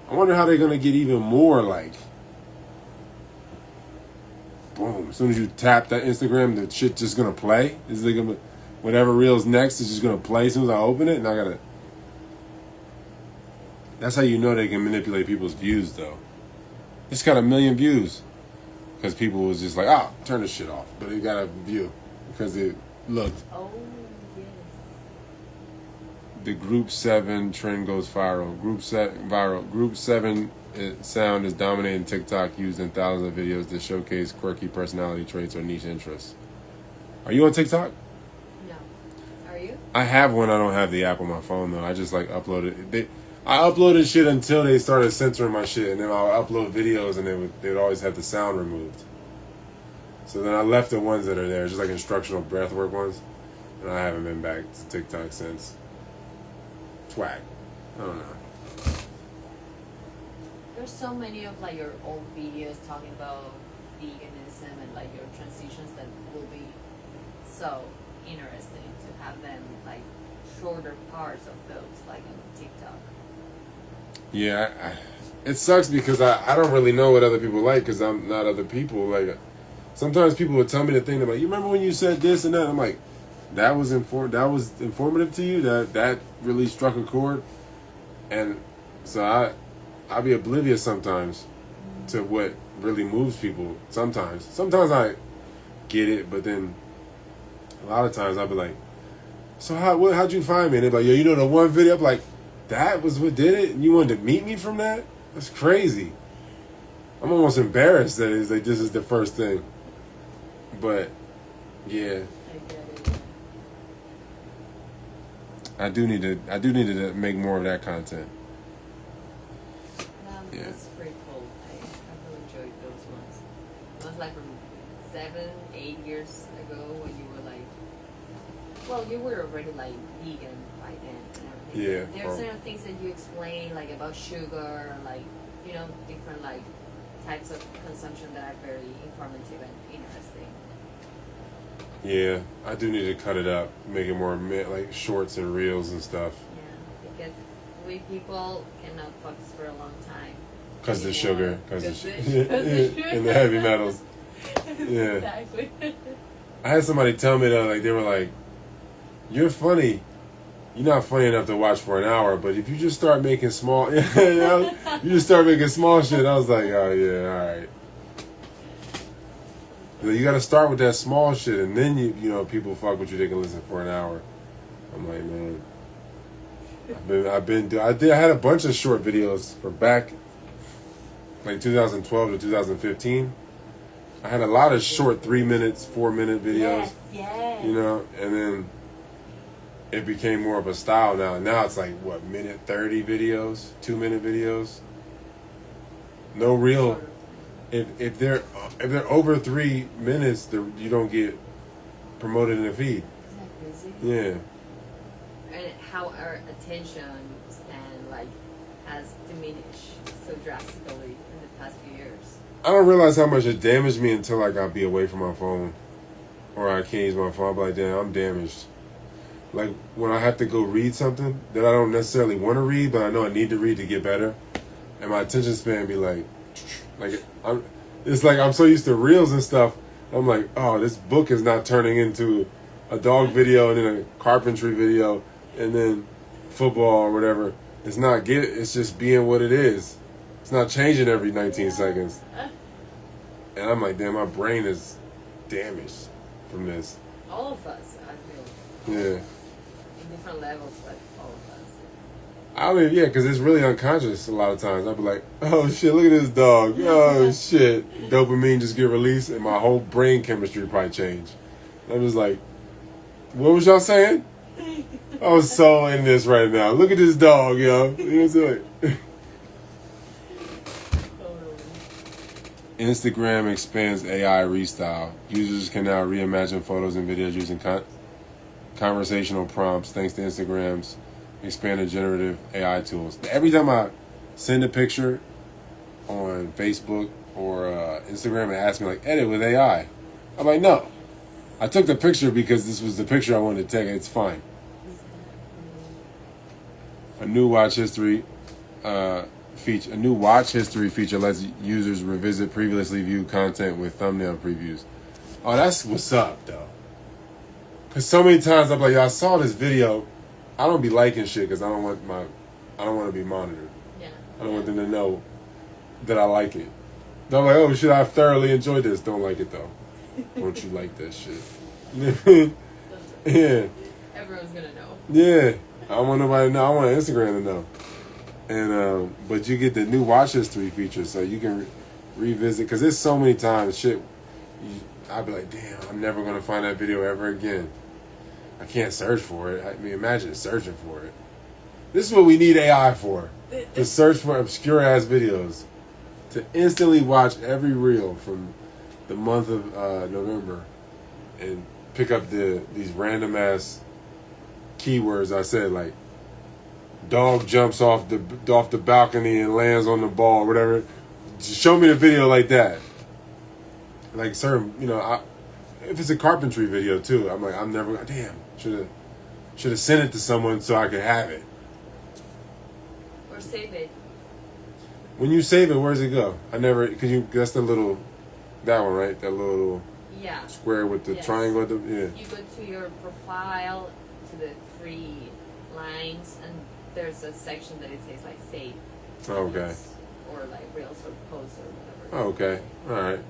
A: I wonder how they're gonna get even more like. Boom! As soon as you tap that Instagram, the shit just gonna play. Is it gonna, whatever reel's next is just gonna play as soon as I open it, and I gotta. That's how you know they can manipulate people's views, though. It's got 1 million views because people was just like, turn this shit off, but it got a view because it looked.
B: Oh yes.
A: The Group 7 trend goes viral. Group 7 sound is dominating TikTok, used in thousands of videos that showcase quirky personality traits or niche interests. Are you on TikTok?
B: No. Are you?
A: I have one. I don't have the app on my phone though. I just like uploaded. I uploaded shit until they started censoring my shit, and then I'll upload videos, and they would always have the sound removed. So then I left the ones that are there, just like instructional breathwork ones, and I haven't been back to TikTok since. Twag. I don't know.
B: There's so many of like your old videos talking about veganism and like your transitions that will be so interesting to have them like shorter parts of those like on TikTok.
A: Yeah, it sucks because I don't really know what other people like because I'm not other people. Like, sometimes people would tell me the thing about, you remember when you said this and that? I'm like, that was informative to you? That really struck a chord? And so I'll be oblivious sometimes to what really moves people. Sometimes I get it, but then a lot of times I'll be like, so how'd you find me? And they're like, yo, you know the one video? I'm like, that was what did it? And you wanted to meet me from that? That's crazy. I'm almost embarrassed that it's like this is the first thing. But yeah.
B: I get it.
A: I do need to make more of that content.
B: like from 7, 8 years ago when you were like, well, you were already like vegan by then and everything.
A: Yeah.
B: There are certain things that you explain like about sugar, like different like types of consumption that are very informative and interesting.
A: Yeah, I do need to cut it up, make it more like shorts and reels and stuff.
B: Yeah, because we people cannot focus for a long time.
A: Because the sugar, because the
B: sugar.
A: and the heavy metals. Yeah.
B: Exactly.
A: I had somebody tell me that, like, they were like, "You're funny. You're not funny enough to watch for an hour, but if you just start making small, you just start making small shit." I was like, "Oh yeah, all right." You got to start with that small shit, and then people fuck with you. They can listen for an hour. I'm like, man, I had a bunch of short videos from back, like 2012 to 2015. I had a lot of short 3 minutes, 4 minute videos.
B: Yes.
A: And then it became more of a style now. Now it's like minute 30 videos, 2 minute videos. No real. If they're over 3 minutes, you don't get promoted in the feed.
B: Isn't that crazy?
A: Yeah.
B: And how our attention span has diminished so drastically in the past few years.
A: I don't realize how much it damaged me until I got be away from my phone, or I can't use my phone. I'll be like, damn, I'm damaged. Like when I have to go read something that I don't necessarily want to read, but I know I need to read to get better, and my attention span be like it's like I'm so used to reels and stuff. I'm like, oh, this book is not turning into a dog video and then a carpentry video and then football or whatever. It's not it's just being what it is. It's not changing every 19 seconds. And I'm like, damn, my brain is damaged from this.
B: All of us, I feel.
A: Yeah.
B: In different levels, but all of us.
A: I mean, yeah, because it's really unconscious a lot of times. I'll be like, oh shit, look at this dog. Oh shit. Dopamine just get released and my whole brain chemistry probably change. I'm just like, what was y'all saying? I was so in this right now. Look at this dog, yo. You know what I'm saying? Instagram expands AI restyle. Users can now reimagine photos and videos using conversational prompts thanks to Instagram's expanded generative AI tools. Every time I send a picture on Facebook or Instagram, it asks me, like, edit with AI. I'm like, no. I took the picture because this was the picture I wanted to take. It's fine. A new watch history feature lets users revisit previously viewed content with thumbnail previews. Oh, that's what's up, though. Because so many times I'm like, yo, I saw this video. I don't be liking shit because I don't want to be monitored.
B: Yeah.
A: I don't want them to know that I like it. I'm like, oh shit, I thoroughly enjoyed this. Don't like it though. Don't you like that shit? Yeah.
B: Everyone's gonna know.
A: Yeah. I don't want nobody to know. I want Instagram to know. And but you get the new watch history feature, so you can revisit. Because there's so many times shit. I'd be like, damn, I'm never gonna find that video ever again. I can't search for it. I mean, imagine searching for it. This is what we need AI for. To search for obscure ass videos. To instantly watch every reel from the month of November and pick up these random ass keywords I said, like dog jumps off the balcony and lands on the ball, whatever. Just show me the video like that. Like certain, if it's a carpentry video too, I'm like, I'm never. Damn, should have sent it to someone so I could have it.
B: Or save it.
A: When you save it, where does it go? That's the little, that one, right? That little square with the triangle. Yeah.
B: You go to your profile, to the 3 lines, and there's a section that it says like save.
A: Oh, okay.
B: Or like reels or posts or whatever.
A: Oh, okay. All right.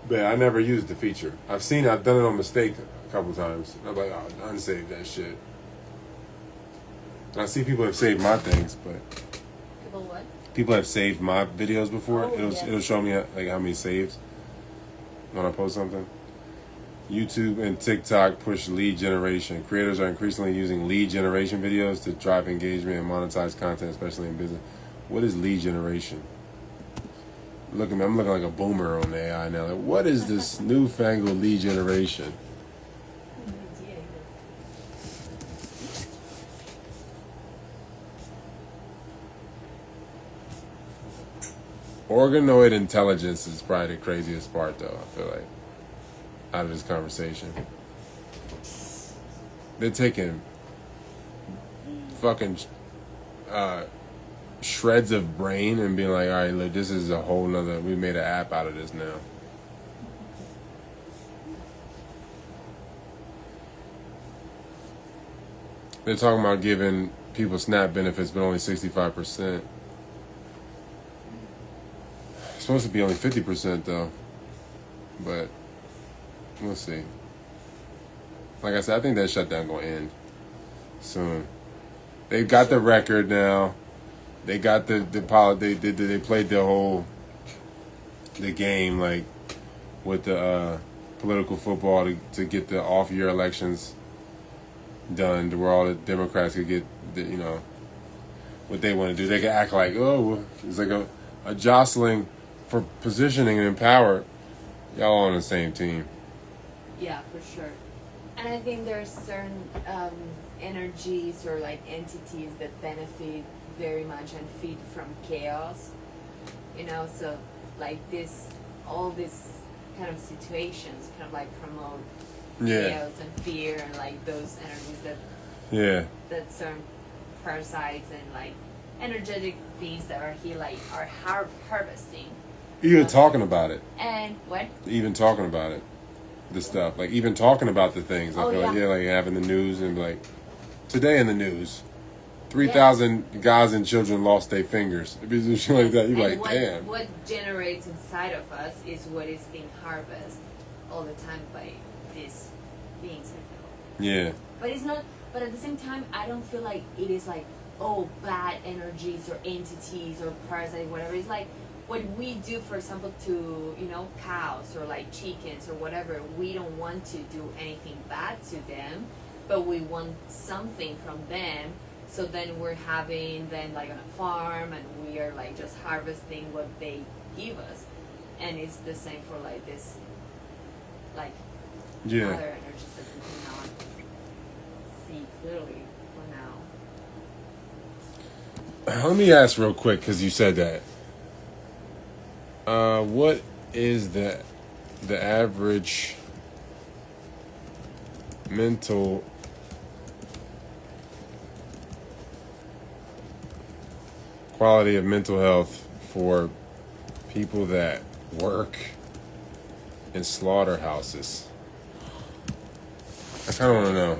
A: But I never used the feature. I've done it on mistake a couple times. I'm like, oh, unsave that shit. And I see people have saved my things, but
B: People what?
A: people have saved my videos before.
B: Oh,
A: It'll show me like how many saves when I post something. YouTube and TikTok push lead generation. Creators are increasingly using lead generation videos to drive engagement and monetize content, especially in business. What is lead generation? Look at me, I'm looking like a boomer on the AI now. Like, what is this newfangled lead generation? Organoid intelligence is probably the craziest part, though, I feel like, out of this conversation. They're taking fucking shreds of brain and being like, all right, look, this is a whole nother, we made an app out of this now. They're talking about giving people SNAP benefits, but only 65%. It's supposed to be only 50%, though. But we'll see. Like I said, I think that shutdown going to end soon. They've got the record now. They got they played the game, like, with the political football to get the off-year elections done, to where all the Democrats could get what they want to do. They can act like, oh, it's like a jostling for positioning and power. Y'all on the same team.
B: Yeah, for sure. And I think there's certain energies or like entities that benefit very much and feed from chaos. So like all these kind of situations kind of like promote chaos and fear and like those energies that certain parasites and like energetic beings that are here like are harvesting.
A: Even talking about it.
B: And what?
A: Even talking about it. The stuff. Like even talking about the things. I feel like having the news and like today in the news, 3,000 guys and children lost their fingers. Like that. You're like, damn.
B: What generates inside of us is what is being harvested all the time by these beings.
A: Yeah.
B: But it's not. But at the same time, I don't feel like it is like, oh, bad energies or entities or parasites, whatever. It's like what we do, for example, to cows or like chickens or whatever. We don't want to do anything bad to them, but we want something from them. So then we're having them like on a farm, and we are like just harvesting what they give us, and it's the same for like this, like other energies that we cannot see clearly for now.
A: Let me ask real quick, because you said that. What is the average mental quality of mental health for people that work in slaughterhouses? I kind of want to know.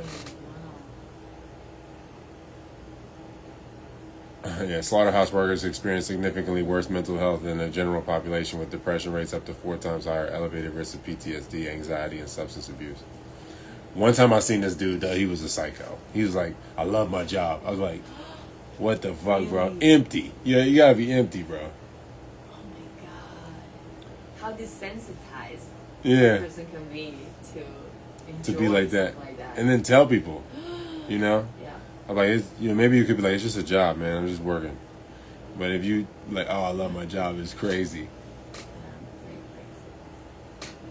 A: Yeah, slaughterhouse workers experience significantly worse mental health than the general population, with depression rates up to 4 times higher, elevated risk of PTSD, anxiety, and substance abuse. One time I seen this dude, though, he was a psycho. He was like, I love my job. I was like, what the fuck, bro? Empty. Yeah, you gotta be empty, bro.
B: Oh my god. How desensitized
A: a
B: person can be
A: to be like that.
B: Like that.
A: And then tell people,
B: Yeah.
A: I'm like, maybe you could be like, it's just a job, man. I'm just working. But if you like, oh, I love my job, it's crazy.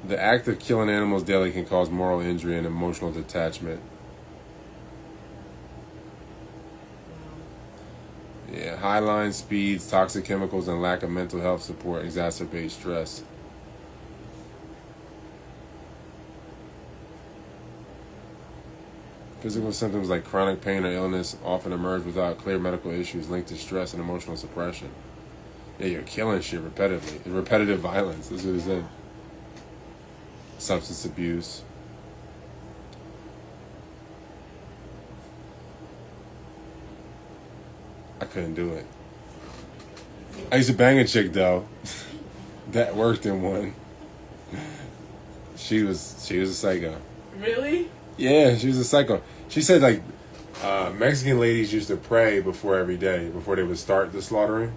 A: The act of killing animals daily can cause moral injury and emotional detachment. Yeah, high line speeds, toxic chemicals, and lack of mental health support exacerbate stress. Physical symptoms like chronic pain or illness often emerge without clear medical issues linked to stress and emotional suppression. Yeah, you're killing shit repetitively. Repetitive violence, that's what it said. Substance abuse. I couldn't do it. I used to bang a chick, though, that worked in one. She was a psycho.
B: Really?
A: Yeah, she was a psycho. She said, like, Mexican ladies used to pray before every day, before they would start the slaughtering.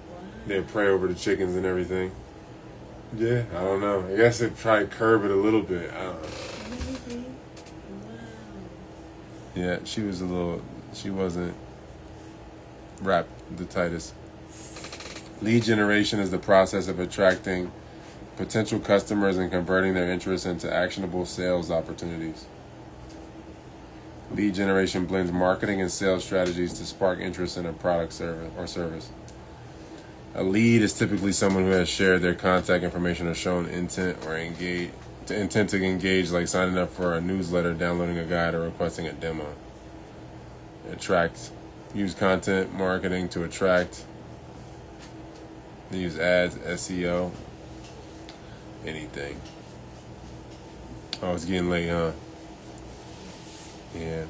B: What?
A: They'd pray over the chickens and everything. Yeah, I don't know. I guess they'd try to curb it a little bit. I don't know.
B: Wow.
A: Yeah, she wasn't wrapped the tightest. Lead generation is the process of attracting potential customers and converting their interest into actionable sales opportunities. Lead generation blends marketing and sales strategies to spark interest in a product, service. A lead is typically someone who has shared their contact information or shown intent to engage, like signing up for a newsletter, downloading a guide, or requesting a demo. Attract. Use content marketing to attract. Use ads, SEO, anything. Oh, it's getting late, huh? Yeah.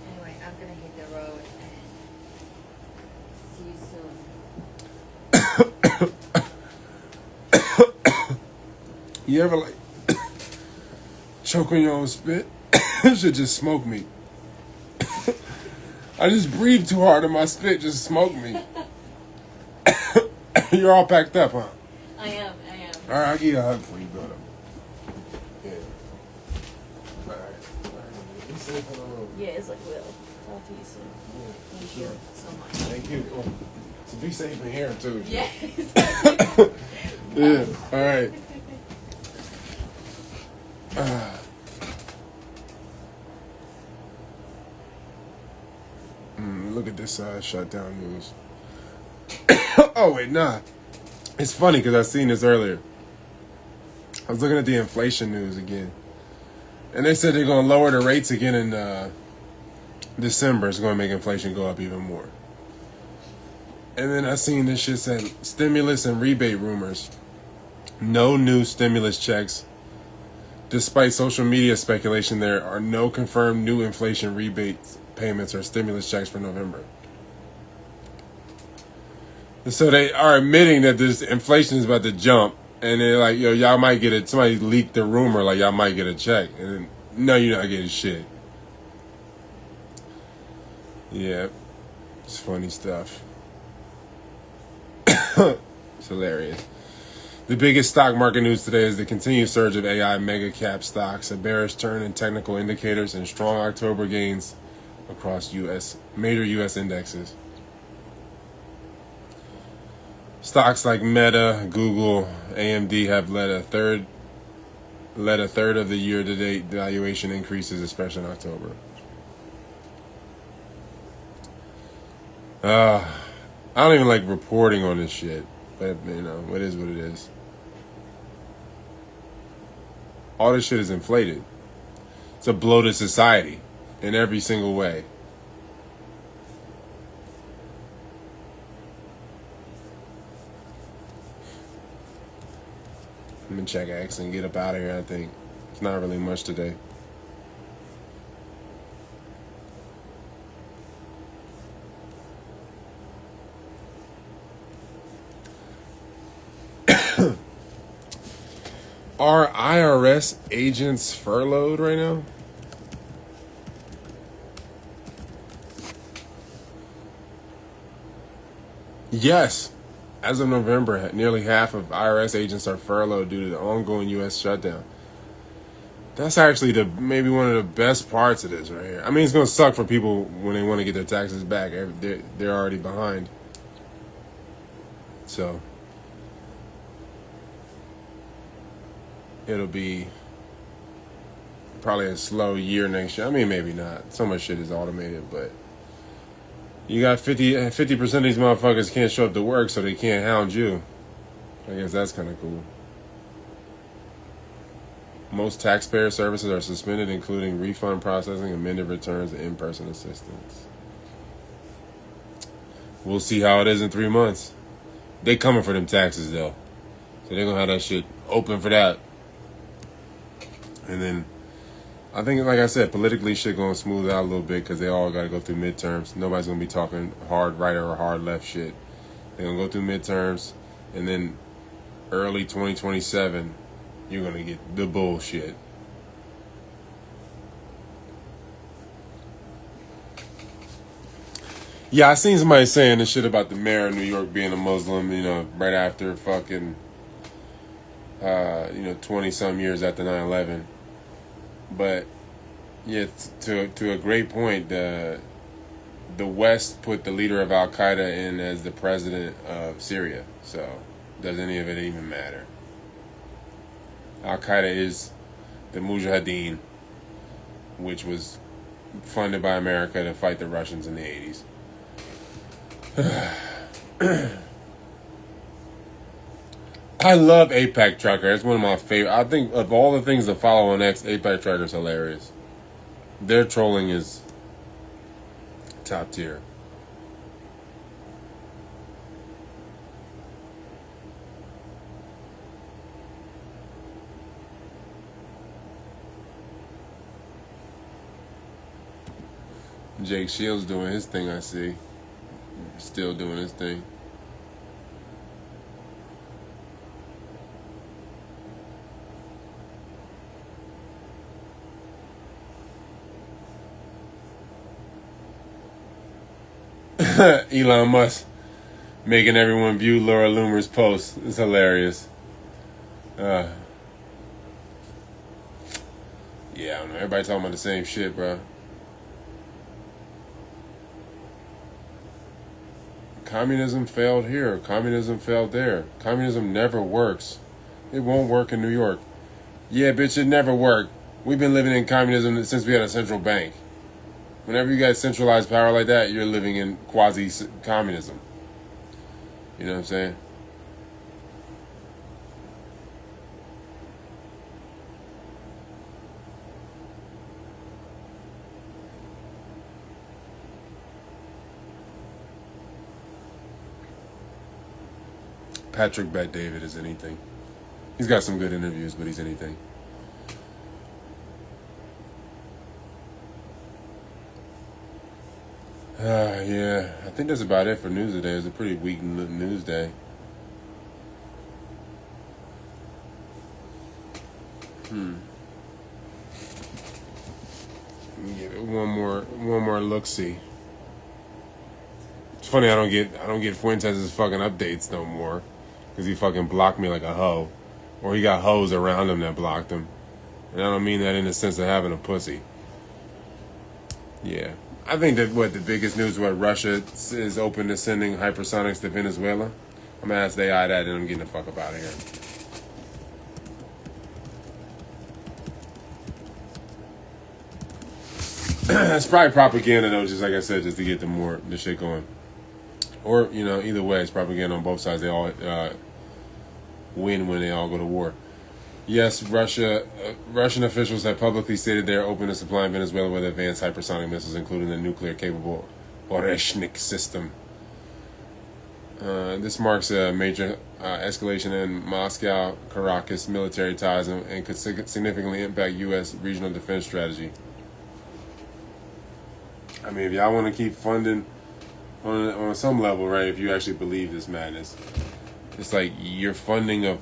B: Anyway, I'm gonna hit the road and see you soon.
A: You ever like choke on your own spit? This shit just smoked me. I just breathed too hard and my spit just smoked me. You're all packed up, huh?
B: I am.
A: Alright, I'll give you a hug before you go though. Yeah. Alright. Be safe on the road.
B: Yes, I will. Talk to you soon.
A: Yeah,
B: Thank
A: sure.
B: you so much.
A: Thank you. Oh, so be safe in here too.
B: Yes.
A: Yeah. Alright. Look at this shutdown news. Oh wait, nah. It's funny because I seen this earlier. I was looking at the inflation news again, and they said they're going to lower the rates again in December. It's going to make inflation go up even more. And then I seen this shit said stimulus and rebate rumors. No new stimulus checks. Despite social media speculation, there are no confirmed new inflation rebates payments or stimulus checks for November. And so they are admitting that this inflation is about to jump, and they're like, yo, y'all might get it. Somebody leaked the rumor, like y'all might get a check. And then, no, you're not getting shit. Yeah, it's funny stuff. It's hilarious. The biggest stock market news today is the continued surge of AI mega cap stocks, a bearish turn in technical indicators, and strong October gains across major U.S. indexes. Stocks like Meta, Google, AMD have led a third of the year-to-date valuation increases, especially in October. I don't even like reporting on this shit, but you know, it is what it is. All this shit is inflated. It's a bloated society in every single way. I'm gonna check X and get up out of here, I think. It's not really much today. Are IRS agents furloughed right now? Yes. As of November, nearly half of IRS agents are furloughed due to the ongoing U.S. shutdown. That's actually maybe one of the best parts of this right here. I mean, it's going to suck for people when they want to get their taxes back. They're already behind. So it'll be probably a slow year next year. I mean, maybe not. So much shit is automated, but you got 50% of these motherfuckers can't show up to work, so they can't hound you. I guess that's kind of cool. Most taxpayer services are suspended, including refund processing, amended returns, and in-person assistance. We'll see how it is in 3 months. They coming for them taxes, though. So they're going to have that shit open for that. And then, I think, like I said, politically shit going to smooth out a little bit because they all got to go through midterms. Nobody's going to be talking hard right or hard left shit. They're going to go through midterms, and then early 2027, you're going to get the bullshit. Yeah, I seen somebody saying this shit about the mayor of New York being a Muslim, you know, right after fucking, 20-some years after 9/11. But, yeah, to a great point, the West put the leader of Al Qaeda in as the president of Syria. So, does any of it even matter? Al Qaeda is the Mujahideen, which was funded by America to fight the Russians in the 80s. I love APAC Trucker. It's one of my favorite. I think of all the things to follow on X, APAC Trucker is hilarious. Their trolling is top tier. Jake Shields doing his thing, I see. Still doing his thing. Elon Musk making everyone view Laura Loomer's post. It's hilarious. Yeah, I don't know. Everybody talking about the same shit, bro. Communism failed here. Communism failed there. Communism never works. It won't work in New York. Yeah, bitch, it never worked. We've been living in communism since we had a central bank. Whenever you got centralized power like that, you're living in quasi-communism. You know what I'm saying? Patrick Bet David is anything. He's got some good interviews, but he's anything. Yeah, I think that's about it for news today. It was a pretty weak news day. Give it one more look-see. It's funny I don't get Fuentes' fucking updates no more, because he fucking blocked me like a hoe, or he got hoes around him that blocked him, and I don't mean that in the sense of having a pussy. Yeah. I think that the biggest news was Russia is open to sending hypersonics to Venezuela. I'm gonna ask the AI that, and I'm getting the fuck up out of here. It's probably propaganda though, just like I said, just to get the shit going. Or either way, it's propaganda on both sides. They all win when they all go to war. Yes, Russian officials have publicly stated they are open to supplying Venezuela with advanced hypersonic missiles, including the nuclear-capable Oreshnik system. This marks a major escalation in Moscow-Caracas military ties and could significantly impact U.S. regional defense strategy. I mean, if y'all want to keep funding on some level, right, if you actually believe this madness, it's like you're funding a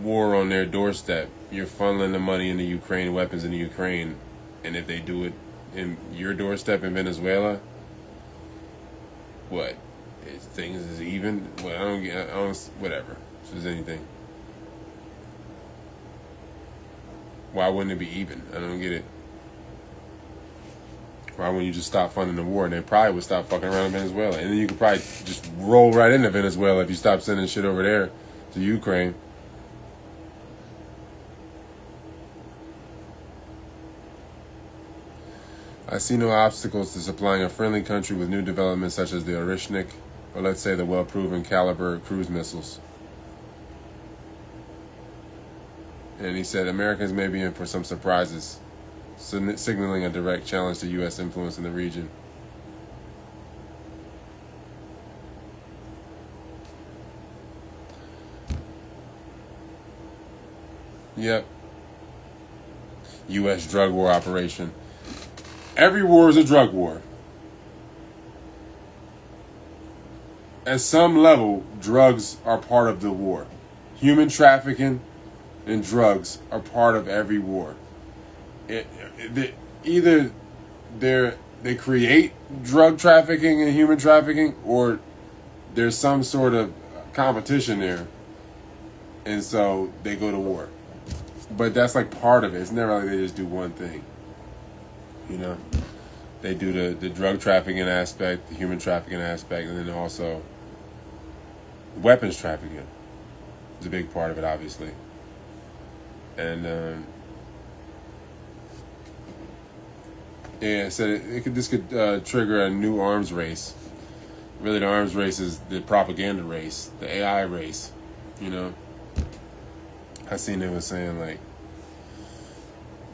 A: war on their doorstep. You're funneling the money into Ukraine, weapons into Ukraine, and if they do it in your doorstep in Venezuela, what? Things is even? Well, I don't whatever. If there's anything. Why wouldn't it be even? I don't get it. Why wouldn't you just stop funding the war? And they probably would stop fucking around in Venezuela. And then you could probably just roll right into Venezuela if you stop sending shit over there to Ukraine. I see no obstacles to supplying a friendly country with new developments such as the Oreshnik, or let's say the well-proven Caliber cruise missiles. And he said Americans may be in for some surprises, signaling a direct challenge to U.S. influence in the region. Yep. U.S. drug war operation. Every war is a drug war. At some level, drugs are part of the war. Human trafficking and drugs are part of every war. Either they create drug trafficking and human trafficking, or there's some sort of competition there, and so they go to war. But that's like part of it. It's never like they just do one thing. They do the drug trafficking aspect, the human trafficking aspect, and then also weapons trafficking is a big part of it, obviously. And yeah, so this could trigger a new arms race. Really, the arms race is the propaganda race, the AI race. You know, I seen they was saying like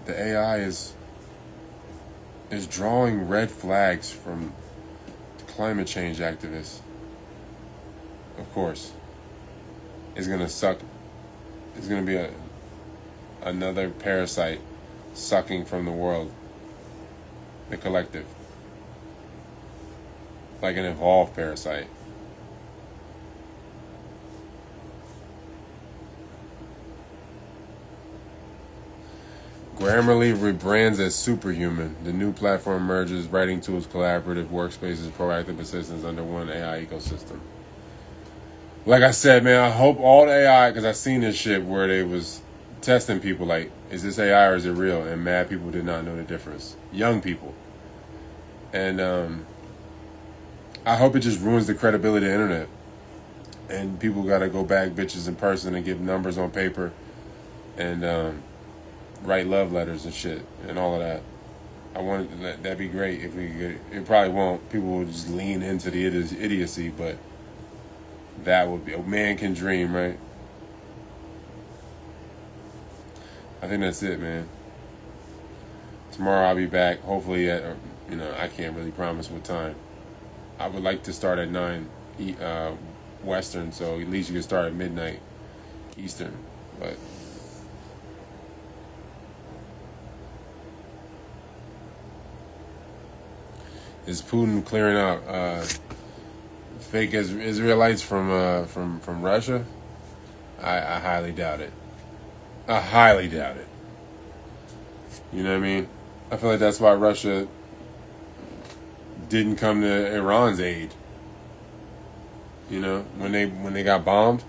A: the AI is drawing red flags from climate change activists. Of course, it's gonna suck. It's gonna be another parasite sucking from the world, the collective, like an evolved parasite. Grammarly rebrands as Superhuman. The new platform merges writing tools, collaborative workspaces, proactive assistance under one AI ecosystem. Like I said, man, I hope all the AI, because I seen this shit where they was testing people like, is this AI or is it real? And mad people did not know the difference. Young people. And I hope it just ruins the credibility of the internet. And people got to go back bitches in person and give numbers on paper and write love letters and shit and all of that. I wanted that'd be great if we could. It probably won't. People will just lean into the idiocy, but that would be, a man can dream, right? I think that's it, man. Tomorrow I'll be back, hopefully at, I can't really promise what time. I would like to start at 9 Western, so at least you can start at midnight Eastern. But is Putin clearing out fake Israelites from Russia? I highly doubt it. I highly doubt it. You know what I mean? I feel like that's why Russia didn't come to Iran's aid. You know, when they got bombed,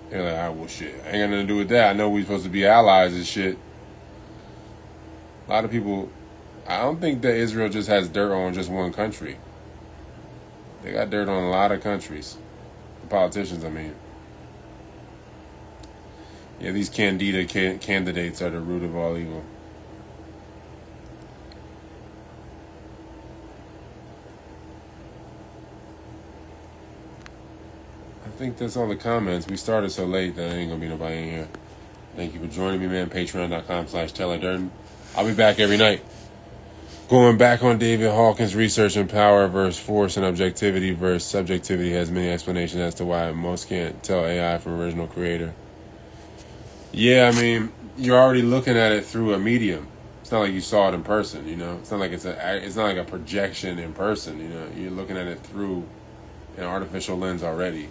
A: they're like, well, shit, I ain't got nothing to do with that. I know we're supposed to be allies and shit. A lot of people, I don't think that Israel just has dirt on just one country. They got dirt on a lot of countries. The politicians, I mean. Yeah, these candida candidates are the root of all evil. I think that's all the comments. We started so late that ain't gonna be nobody in here. Thank you for joining me, man. Patreon.com/Taylor Durden. I'll be back every night. Going back on David Hawkins' research in power versus force and objectivity versus subjectivity has many explanations as to why most can't tell AI from original creator. Yeah, I mean, you're already looking at it through a medium. It's not like you saw it in person, you know. It's not like it's not like a projection in person, you know. You're looking at it through an artificial lens already.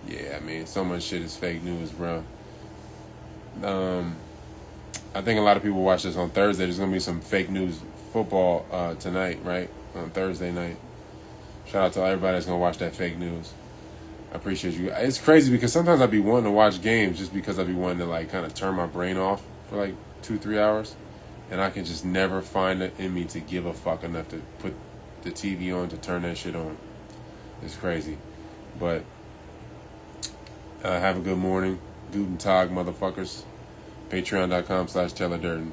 A: Yeah, I mean, so much shit is fake news, bro. I think a lot of people watch this on Thursday. There's gonna be some fake news football tonight, right? On Thursday night. Shout out to everybody that's gonna watch that fake news. I appreciate you. It's crazy because sometimes I'd be wanting to watch games just because I'd be wanting to like kind of turn my brain off for like 2-3 hours, and I can just never find it in me to give a fuck enough to put the TV on to turn that shit on. It's crazy, but have a good morning. Guten Tag, motherfuckers. Patreon.com/Taylor Durden.